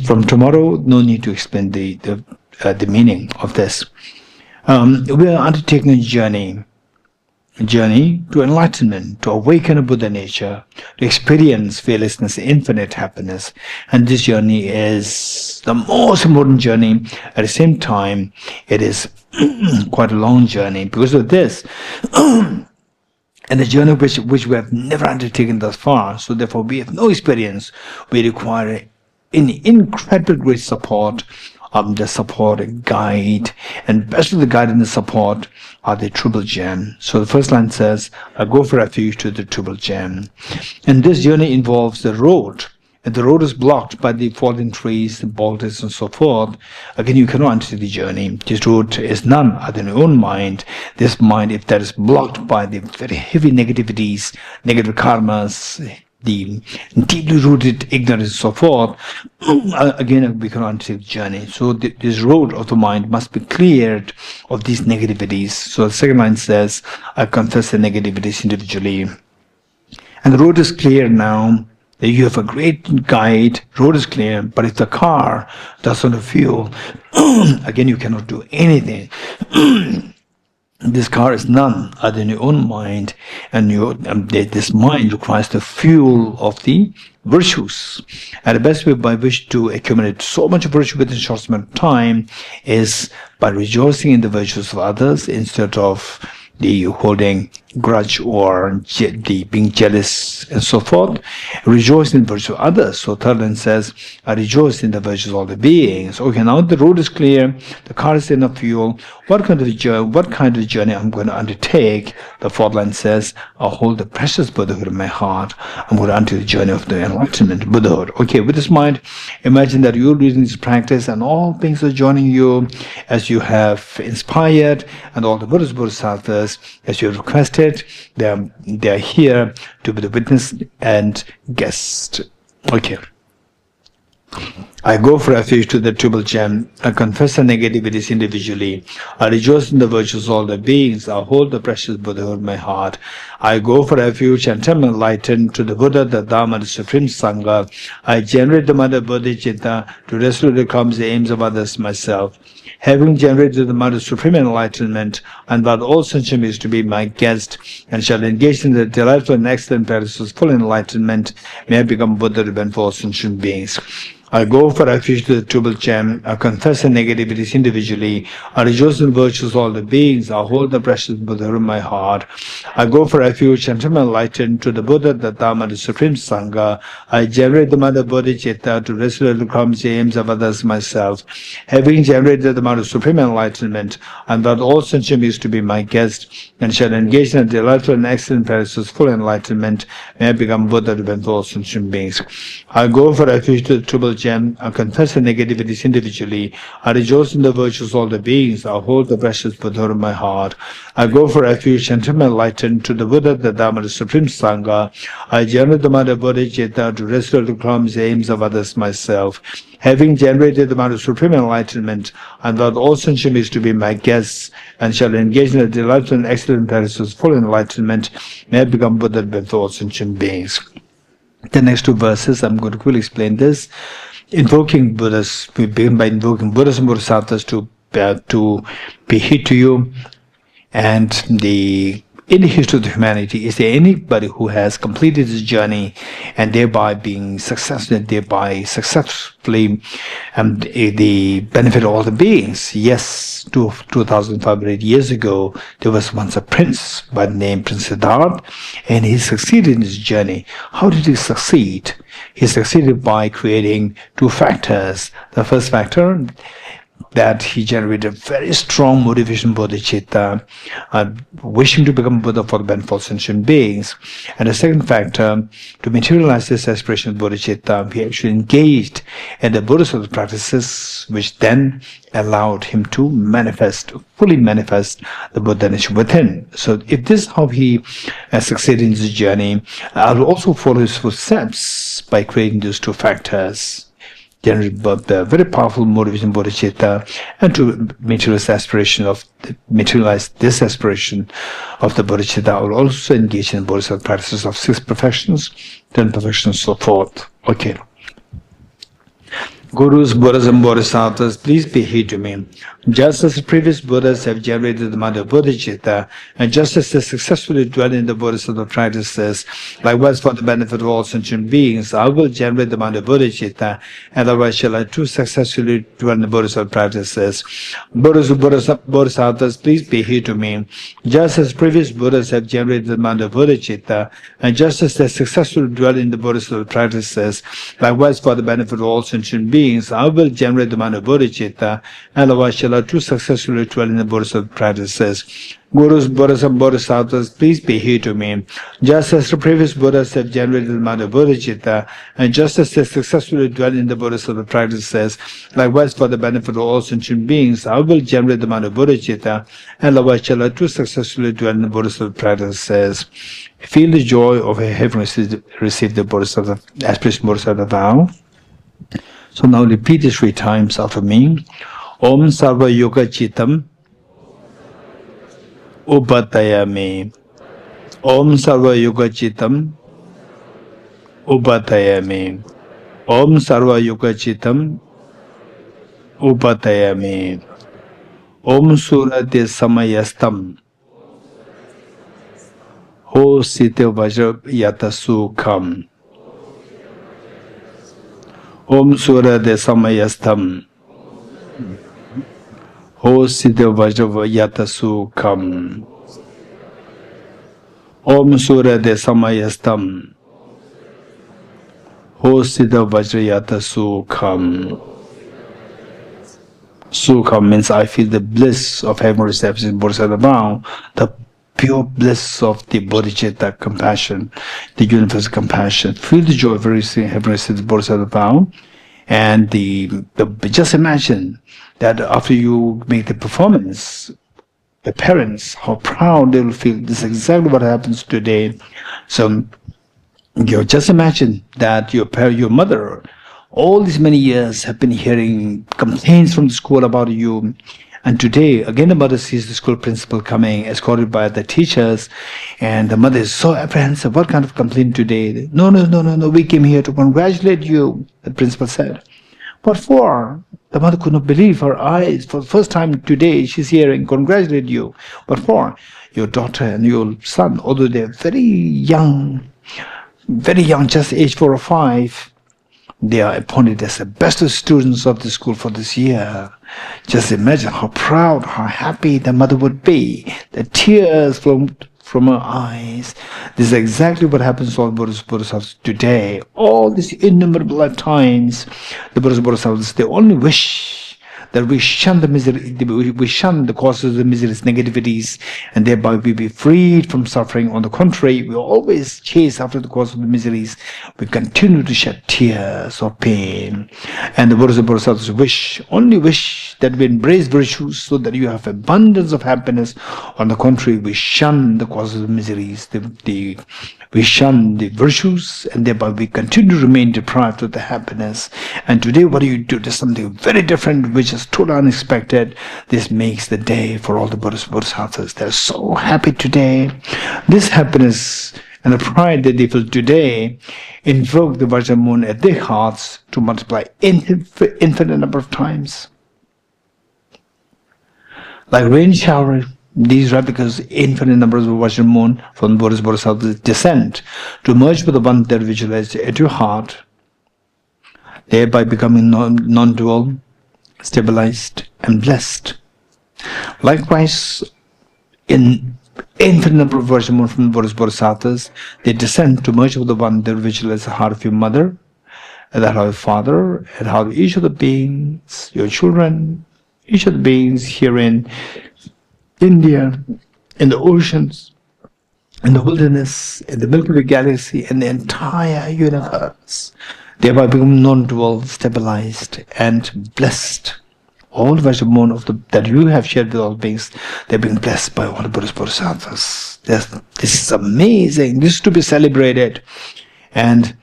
from tomorrow, no need to explain the meaning of this. We are undertaking a journey journey to enlightenment, to awaken a Buddha nature, to experience fearlessness, infinite happiness. And this journey is the most important journey. At the same time, it is quite a long journey because of this. And the journey which we have never undertaken thus far, so therefore we have no experience. We require an incredible great support, the support, a guide, and best of the guide and the support are the Triple Gem. So the first line says, I go for refuge to the Triple Gem. And this journey involves the road. If the road is blocked by the fallen trees, the boulders and so forth, again you cannot enter the journey. This road is none other than your own mind. This mind, if that is blocked by the very heavy negativities, negative karmas, the deeply rooted ignorance and so forth, again we cannot enter the journey. So this road of the mind must be cleared of these negativities. So the second line says, I confess the negativities individually. And the road is clear now. You have a great guide, road is clear, but if the car doesn't have fuel, again you cannot do anything. This car is none other than your own mind, and this mind requires the fuel of the virtues. And the best way by which to accumulate so much virtue within a short amount of time is by rejoicing in the virtues of others instead of the holding grudge or the being jealous and so forth. Rejoice in the virtue of others. So third line says, I rejoice in the virtues of all the beings. Okay, now the road is clear, the car is enough fuel. What kind of journey I'm going to undertake? The fourth line says, I hold the precious Buddhahood in my heart. I'm going to undertake the journey of the enlightenment, Buddhahood. Okay, with this mind, imagine that you're doing this practice and all beings are joining you as you have inspired, and all the Buddhas, Bodhisattvas, as you have requested, they are here to be the witness and guest. Okay. I go for refuge to the Triple Gem. I confess the negativities individually. I rejoice in the virtues of all the beings. I hold the precious Buddhahood in my heart. I go for refuge and am enlightened to the Buddha, the Dhamma, the Supreme Sangha. I generate the Mother Bodhicitta to resolutely accomplish the aims of others, myself. Having generated the Mother Supreme Enlightenment, and that all sentient beings to be my guest, and shall engage in the delightful and excellent practice of full enlightenment, may I become Buddha even for all sentient beings. I go for refuge to the Triple Gem. I confess the negativities individually. I rejoice in virtues of all the beings. I hold the precious Buddha in my heart. I go for refuge and am enlightened to the Buddha, the Dhamma, the Supreme Sangha. I generate the Mother Bodhicitta to resolutely accomplish the aims of others, myself. Having generated the Mother Supreme Enlightenment, and that all sentient beings to be my guest, and shall engage in a delightful and excellent practice of full enlightenment, may I become Buddha even for all sentient beings. I go for refuge to the Triple Gem. I confess the negativities individually. I rejoice in the virtues of all the beings. I hold the precious Buddha in my heart. I go for refuge and am enlightened to the Buddha, the Dhamma, the Supreme Sangha. I generate the Mother Bodhicitta to resolutely accomplish the aims of others, myself. Having generated the Mother Supreme Enlightenment, and that all sentient beings to be my guests, and shall engage in the delightful and excellent practice of full enlightenment, may I become Buddha for all sentient beings. The next two verses, I'm going to quickly explain this. Invoking Buddhas, we begin by invoking Buddhas and Bodhisattvas to be here to you. And in the history of the humanity, is there anybody who has completed this journey and thereby successfully the benefit of all the beings? Yes, 2,500 years ago, there was once a prince by the name Prince Siddhartha, and he succeeded in his journey. How did he succeed? He succeeded by creating two factors. The first factor, that he generated very strong motivation bodhicitta, wishing to become Buddha for the benefit of sentient beings. And the second factor, to materialize this aspiration of bodhicitta, he actually engaged in the Bodhisattva practices, which then allowed him to fully manifest the Buddha nature within. So if this is how he succeeded in this journey, I will also follow his footsteps by creating these two factors. Generate the very powerful motivation bodhicitta, and to materialize this aspiration of the bodhicitta, I will also engage in bodhisattva practices of 6 perfections, 10 perfections, so forth. Okay. Gurus, Buddhas and Bodhisattvas, please be here to me. Just as the previous Buddhas have generated the mind of bodhicitta, and just as they successfully dwell in the bodhisattva practices, likewise for the benefit of all sentient beings, I will generate the mind of bodhicitta, and likewise shall I too successfully dwell in the bodhisattva practices. Bodhisattvas, please be here to me. Just as previous Buddhas have generated the mind of bodhicitta, and just as they successfully dwell in the bodhisattva practices, likewise for the benefit of all sentient beings, I will generate the mind of bodhicitta, and likewise shall I too successfully dwell in the bodhisattva practices. Gurus, Bodhisattvas, please be here to me. Just as the previous Buddhas have generated the mind of bodhicitta, and just as they successfully dwell in the bodhisattva practices, likewise for the benefit of all sentient beings, I will generate the mind of bodhicitta, and likewise shall I too successfully dwell in the bodhisattva practices. Feel the joy of having received the bodhisattva, aspiration bodhisattva vow. So now repeat it 3 times after me. Om Sarva Yoga Chitam Upatayami. Om Sarva Yoga Chitam Upatayami. Om Sarva Yoga Chitam Upatayami. Om Surati Samayastam Ho Sitya Vajra Yatasukam. Om Surati Samayastam Ho Siddha Vajra Yatasukam. Om Surade Samayastam Ho Siddha Vajra Yatasukam. Sukam means I feel the bliss of having received in Bodhisattva vow, the pure bliss of the bodhicitta compassion, the universal compassion. Feel the joy of having received the Bodhisattva vow. And just imagine that after you make the performance, the parents, how proud they will feel. This is exactly what happens today. So you just imagine that your mother, all these many years, have been hearing complaints from the school about you. And today, again, the mother sees the school principal coming, escorted by the teachers, and the mother is so apprehensive. What kind of complaint today? No, we came here to congratulate you, the principal said. What for? The mother could not believe her eyes. For the first time today, she's hearing, congratulate you. What for? Your daughter and your son, although they're very young, just age 4 or 5, they are appointed as the best students of the school for this year. Just imagine how proud, how happy the mother would be. The tears from her eyes. This is exactly what happens to all Bodhisattvas today. All these innumerable lifetimes, the Bodhisattvas, they only wish that we shun the misery, we shun the causes of the miseries, negativities, and thereby we be freed from suffering. On the contrary, we always chase after the cause of the miseries. We continue to shed tears of pain. And the Bodhisattvas only wish that we embrace virtues so that you have abundance of happiness. On the contrary, we shun the causes of the miseries. We shun the virtues, and thereby we continue to remain deprived of the happiness. And today, what do? There's something very different, which is totally unexpected. This makes the day for all the Bodhisattvas. They're so happy today. This happiness and the pride that they feel today invoke the Vajra moon at their hearts to multiply infinite number of times. Like rain shower, these replicas, infinite numbers of Vajra moon from Bodhisattvas descend to merge with the one that visualized at your heart, thereby becoming non-dual, stabilized, and blessed. Likewise, in infinite number of Vajra moon from the Bodhisattvas, they descend to merge with the one that visualizes the heart of your mother, and the heart of your father, and how each of the beings, your children, each of the beings here in India, in the oceans, in the wilderness, in the Milky Way galaxy, and the entire universe, thereby become non-dual, stabilized, and blessed. All the Vajra moon that you have shared with all beings, they're being blessed by all the Bodhisattvas. This is amazing. This is to be celebrated. And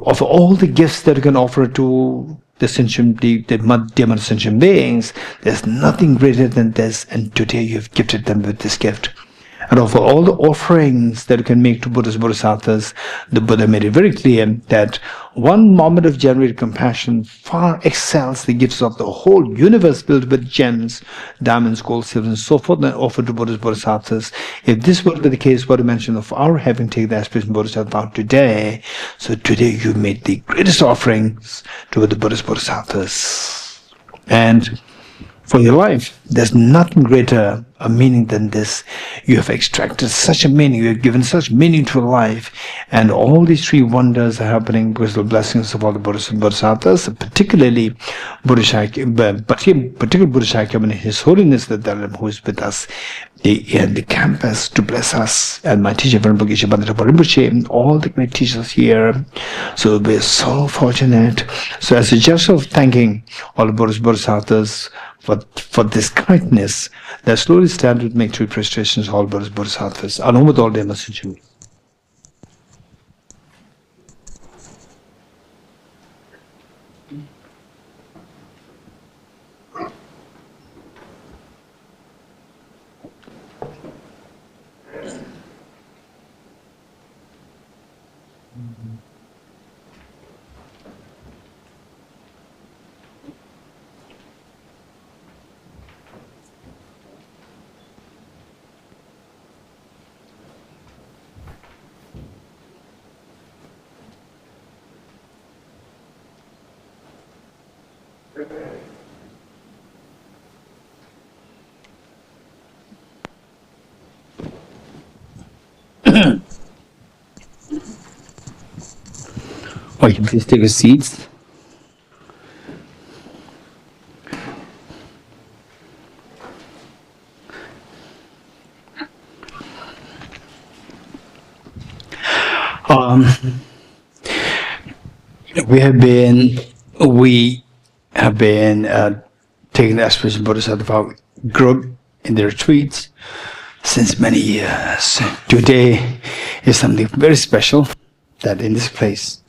of all the gifts that you can offer to the sentient, the dear sentient beings, there's nothing greater than this, and today you have gifted them with this gift. and of all the offerings that you can make to Buddhas, Bodhisattvas, the Buddha made it very clear that one moment of genuine compassion far excels the gifts of the whole universe filled with gems, diamonds, gold, silver, and so forth, and offered to Buddhas, Bodhisattvas. If this were the case, what you mentioned of our having taken the aspiration Bodhisattva today, so today you made the greatest offerings to the Buddhas, Bodhisattvas. And for your life, there's nothing greater a meaning than this. You have extracted such a meaning, you have given such meaning to life, and all these three wonders are happening because of the blessings of all the Buddhas and Bodhisattvas, particularly particularly Buddha Shakyamuni and His Holiness the Dalai, who is with us in the campus to bless us, and my teacher Venerable Geshe Rinpoche, and all the great teachers here. So we're so fortunate. So as a gesture of thanking all the Buddhas Bodhisattvas for this kindness, that slowly stand to make three prostrations all Buddhas Bodhisattvas, along with all their messages. Oh, you please take your seats. We have been taking the aspiration Bodhisattva group in the retreats since many years. Today is something very special, that in this place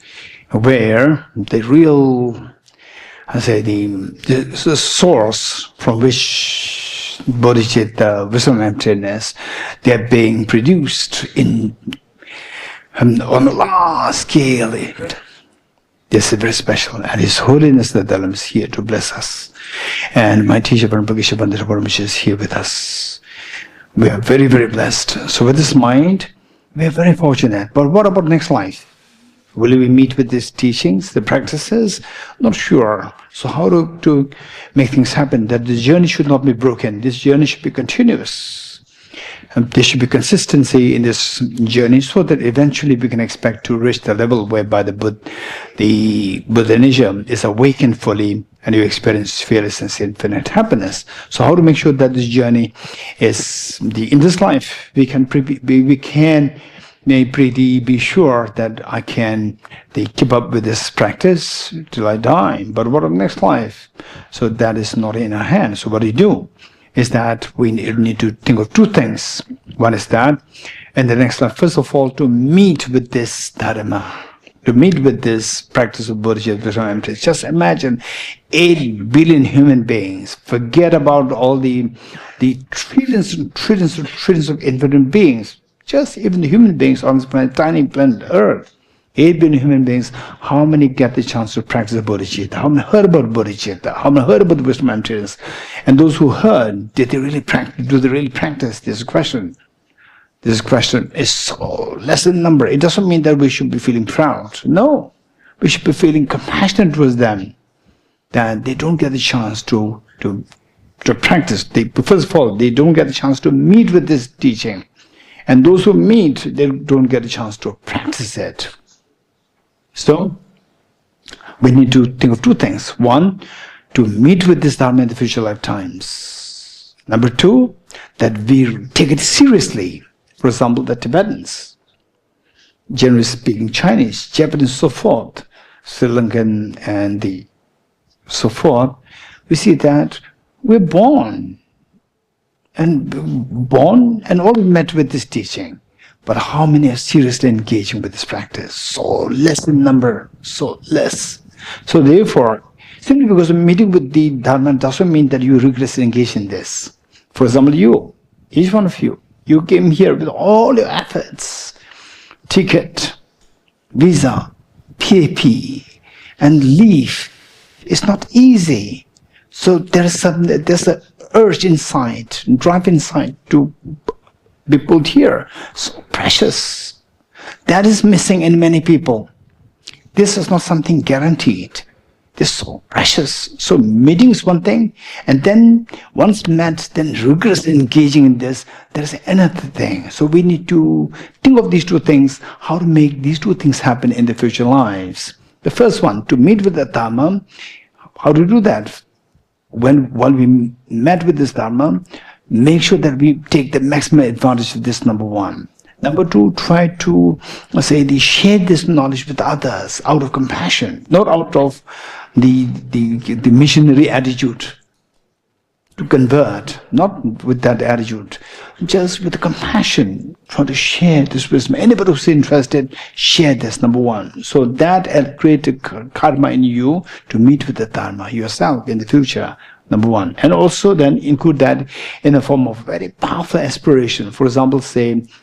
where the real, the source from which bodhicitta, wisdom, emptiness, they are being produced on a large scale. This is very special, and His Holiness the Dalai is here to bless us. And my teacher Venerable Geshe is here with us. We are very, very blessed. So with this mind, we are very fortunate. But what about next life? Will we meet with these teachings, the practices? Not sure. So how to make things happen, that the journey should not be broken. This journey should be continuous. And there should be consistency in this journey, so that eventually we can expect to reach the level whereby the Buddhanism is awakened fully, and you experience fearlessness, infinite happiness. So how to make sure that this journey is in this life we can pretty be sure that I can keep up with this practice till I die. But what of next life? So that is not in our hands. So what do you do? Is that we need to think of two things. One is that, and the next life, first of all, to meet with this Dharma, to meet with this practice of Bodhicitta. Just imagine 8 billion human beings. Forget about all the trillions and trillions and trillions of infinite beings. Just even the human beings on this planet, tiny planet Earth. 8 billion human beings, how many get the chance to practice bodhicitta? How many heard about bodhicitta? How many heard about the wisdom emptiness? And those who heard, did they really practice? Do they really practice? This question is so less than number. It doesn't mean that we should be feeling proud. No, we should be feeling compassionate towards them, that they don't get the chance to practice. First of all, they don't get the chance to meet with this teaching. And those who meet, they don't get a chance to practice it. So, we need to think of two things. One, to meet with this Dharma in the future lifetimes. Number two, that we take it seriously. For example, the Tibetans, generally speaking Chinese, Japanese, so forth, Sri Lankan and so forth, we see that we're born and all met with this teaching. But how many are seriously engaging with this practice? So less in number, so less. So therefore, simply because of meeting with the Dharma doesn't mean that you rigorously engage in this. For example, you, each one of you, You came here with all your efforts, ticket, visa, PAP, and leave. It's not easy. So there's an urge inside, drive inside to be put here. So precious. That is missing in many people. This is not something guaranteed. This is so precious. So meeting is one thing, and then once met, then rigorously engaging in this, there's another thing. So we need to think of these two things, how to make these two things happen in the future lives. The first one, to meet with the Dharma, how to do that? While we met with this Dharma, make sure that we take the maximum advantage of this, number one. Number two, try to share this knowledge with others out of compassion, not out of the missionary attitude to convert, not with that attitude, just with the compassion, try to share this wisdom. Anybody who's interested, share this, number one. So that will create a karma in you to meet with the Dharma yourself in the future, number one. And also then include that in a form of very powerful aspiration. For example, Dharamsala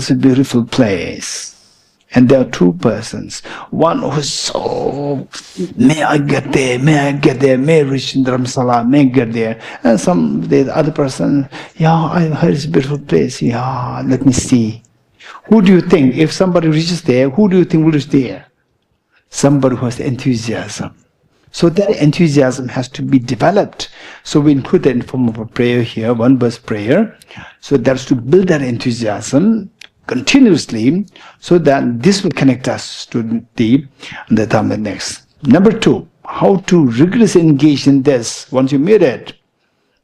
is a beautiful place. And there are two persons. One who's so, may I get there, may I reach Dharamsala, may I get there. And the other person, yeah, I heard it's a beautiful place, yeah, let me see. Who do you think, if somebody reaches there, who do you think will reach there? Somebody who has enthusiasm. So that enthusiasm has to be developed. So we include that in the form of a prayer here, one verse prayer. So that's to build that enthusiasm continuously, so that this will connect us to the Dharma next. Number two, how to rigorously engage in this. Once you meet it,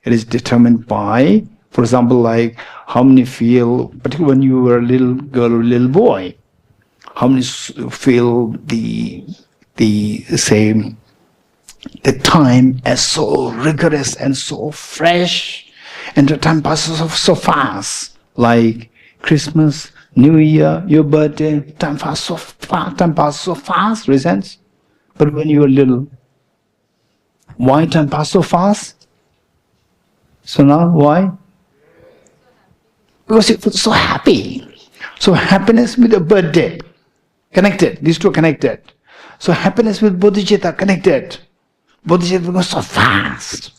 it is determined by, for example, like how many feel, particularly when you were a little girl or little boy, how many feel the time as so rigorous and so fresh, and the time passes so fast, like Christmas, New Year, your birthday, time passes so fast, reasons. But when you were little, why time passes so fast? So now, why? Because you feel so happy. So happiness with a birthday, connected, these two are connected. So happiness with bodhicitta, connected. Bodhicitta goes so fast.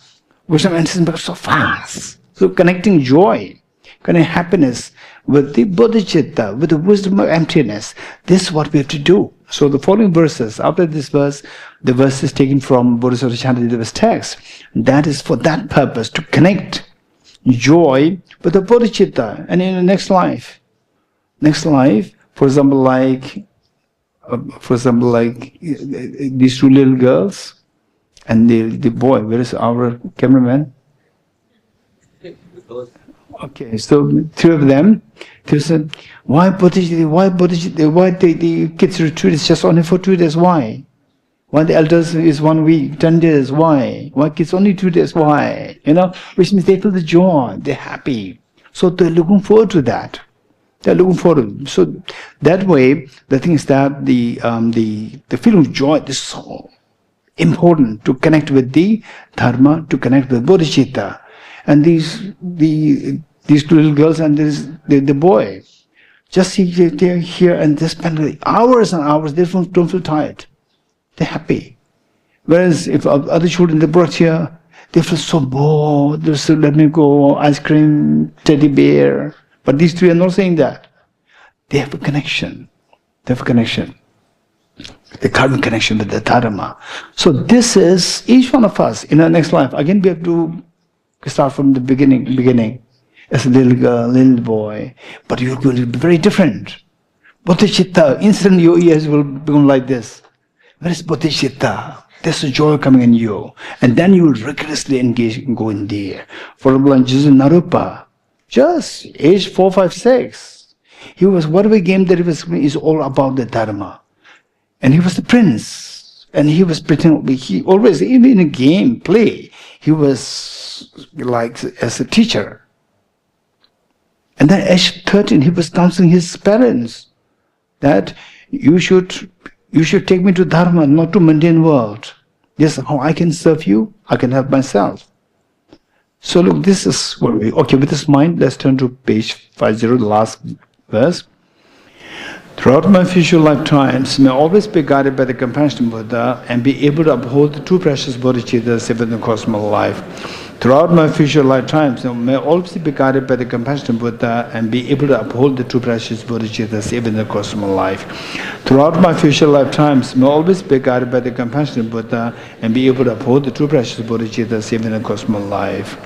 Wisdom and goes so fast. So connecting joy, connecting happiness with the bodhicitta, with the wisdom of emptiness. This is what we have to do. So the following verses, after this verse, the verse is taken from Bodhisattva Chandradeva's text. That is for that purpose, to connect joy with the bodhicitta. And in the next life, for example, like these two little girls and the boy. Where is our cameraman? Okay, so three of them. They said, why bodhicitta? Why the kids retreat is just only for 2 days? Why? Why the elders is 1 week, 10 days? Why? Why kids only 2 days? Why? Which means they feel the joy, they're happy. So they're looking forward to that. They're looking forward. So that way, the thing is that the feeling of joy is so important to connect with the Dharma, to connect with bodhicitta. And these two little girls and the boy, just they're here and they spend hours and hours. They don't feel tired. They're happy. Whereas if other children they brought here, they feel so bored. They say, let me go, ice cream, teddy bear. But these three are not saying that. They have a connection. They have a connection. The karmic connection with the Dharma. So this is each one of us in our next life. Again, we have to start from the beginning. As a little girl, little boy. But you're going to be very different. Bodhicitta, instantly your ears will become like this. Where is bodhicitta? There's a joy coming in you. And then you will rigorously engage and go in there. For example, Jesus Narupa, just age 4, 5, 6. He was, whatever game that he was playing is all about the Dharma. And he was the prince. And he was pretending, he always, even in a game, play, he was like as a teacher. And then at age 13, he was counseling his parents that you should take me to Dharma, not to mundane world. This is how I can serve you, I can help myself. So look, this is what we, okay, with this mind, let's turn to page 50, the last verse. Throughout my future lifetimes, may I always be guided by the compassionate Buddha and be able to uphold the two precious bodhicittas even in the course of my life. Throughout my future lifetimes, may I always be guided by the compassionate Buddha and be able to uphold the two precious bodhicittas even in the course of my life. Throughout my future lifetimes, may I always be guided by the compassionate Buddha and be able to uphold the two precious bodhicittas even in the course of my life.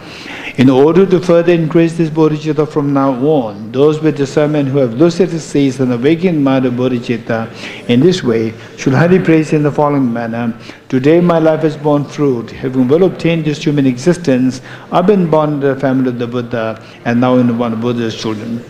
In order to further increase this bodhicitta from now on, those with discernment who have lucidly seized and awakened mind of bodhicitta in this way should highly praise in the following manner. Today my life has borne fruit. Having well obtained this human existence, I've been born in the family of the Buddha and now in one of Buddha's children.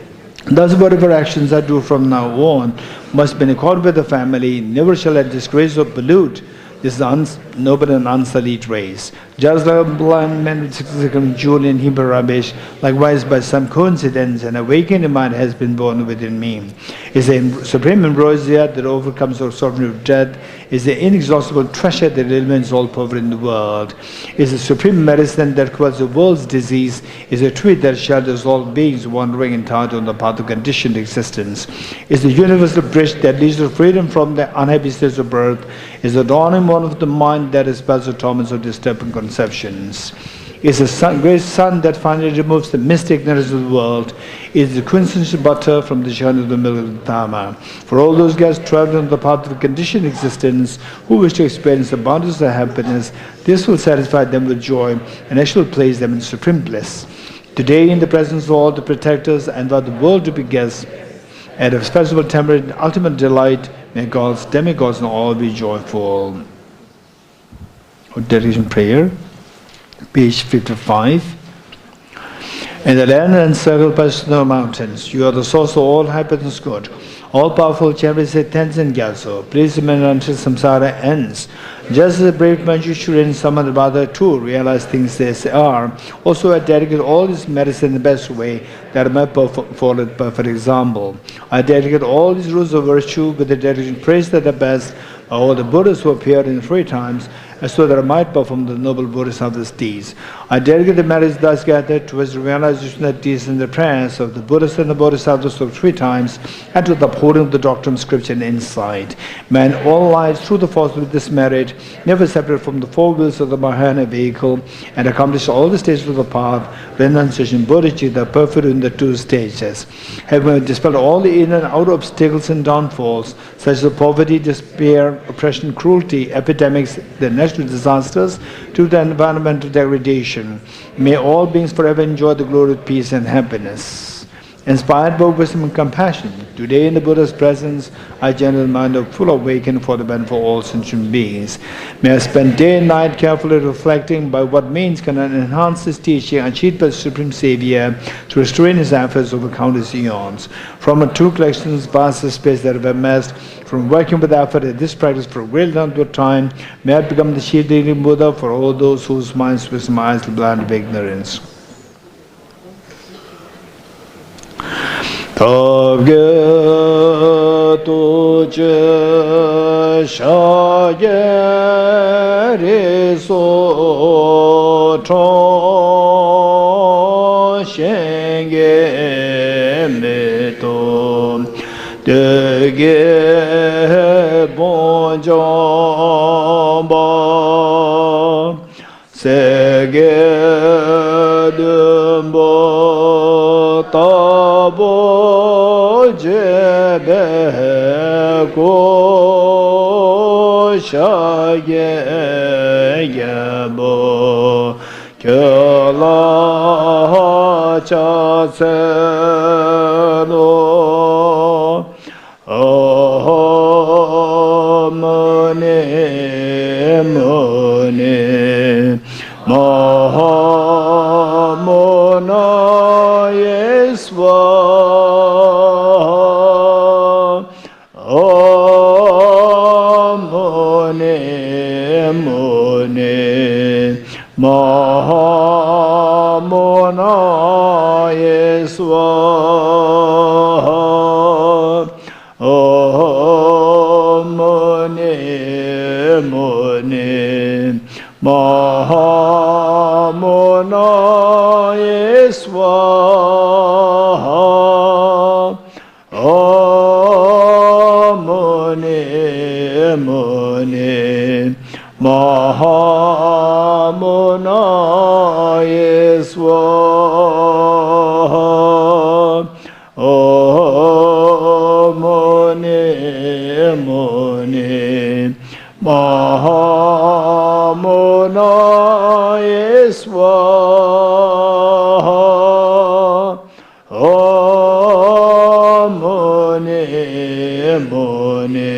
Thus whatever actions I do from now on must be in accord with the family. Never shall I disgrace or pollute this noble and unsullied race. Just like a blind man with 6 jewel in heap of rubbish, likewise by some coincidence an awakened mind has been born within me. Is the supreme ambrosia that overcomes the sovereignty of death, is the inexhaustible treasure that eliminates all poverty in the world, is the supreme medicine that cures the world's disease, is a tree that shelters all beings wandering entirely on the path of conditioned existence, is the universal bridge that leads to freedom from the unhappy states of birth, is the dawning one of the mind that expels the torments of disturbing conceptions, is the great sun that finally removes the mystic ignorance of the world, is the quintessential butter from the journey of the milk of the Dharma. For all those guys traveling on the path of conditioned existence who wish to experience the boundless happiness, this will satisfy them with joy and actually place them in supreme bliss. Today, in the presence of all the protectors and of the world to be guests, at a festival temporary and ultimate delight, may gods, demigods, and all be joyful. Dedication prayer, page 55. In the land and circled by snow mountains, you are the source of all happiness good. All-powerful champion say Tenzin Gyatso, please remain until samsara ends. Just as a brave Manjushri summoned Bhadra too realize things as they are, also I dedicate all this medicine in the best way that I might follow it perfect example. I dedicate all these rules of virtue with the dedication praise that the best all the Buddhas who appeared in 3 times, and so that I might perform the noble Bodhisattva's deeds. I dedicate the merits thus gathered towards the realization of deeds and the prayers of the Buddhas and the Bodhisattvas of 3 times, and to the upholding of the doctrine of scripture and insight. May in all lives, through the force of this merit, never separate from the 4 wheels of the Mahayana vehicle, and accomplish all the stages of the path, renunciation, bodhicitta, perfect in the 2 stages. Having dispelled all the inner and outer obstacles and downfalls, such as poverty, despair, oppression, cruelty, epidemics, the natural disasters, to the environmental degradation. May all beings forever enjoy the glory of peace and happiness. Inspired by wisdom and compassion, today in the Buddha's presence, I generate a mind of full awakening for the benefit of all sentient beings. May I spend day and night carefully reflecting by what means can I enhance this teaching achieved by the Supreme Savior to restrain his efforts over countless eons. From a 2 collections, vast space that have amassed, from working with effort at this practice for a great length of time, may I become the chief leading Buddha for all those whose minds with my eyes blind of ignorance. Togge tuje shage so cho shenge meto dege bonjomba sege dumbo tabo jebe ko shage yabo kyola cha seno mone mone mahamona yeswa mone mone mahamona yeswa mone mone swaha. Om Muni Muni Mahamunaya swaha. Om Muni Muni Mahamunaya swaha. Om Muni Muni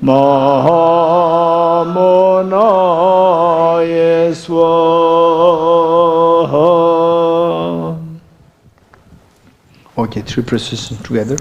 Mahamunaya swaha. Okay, 3 processions together.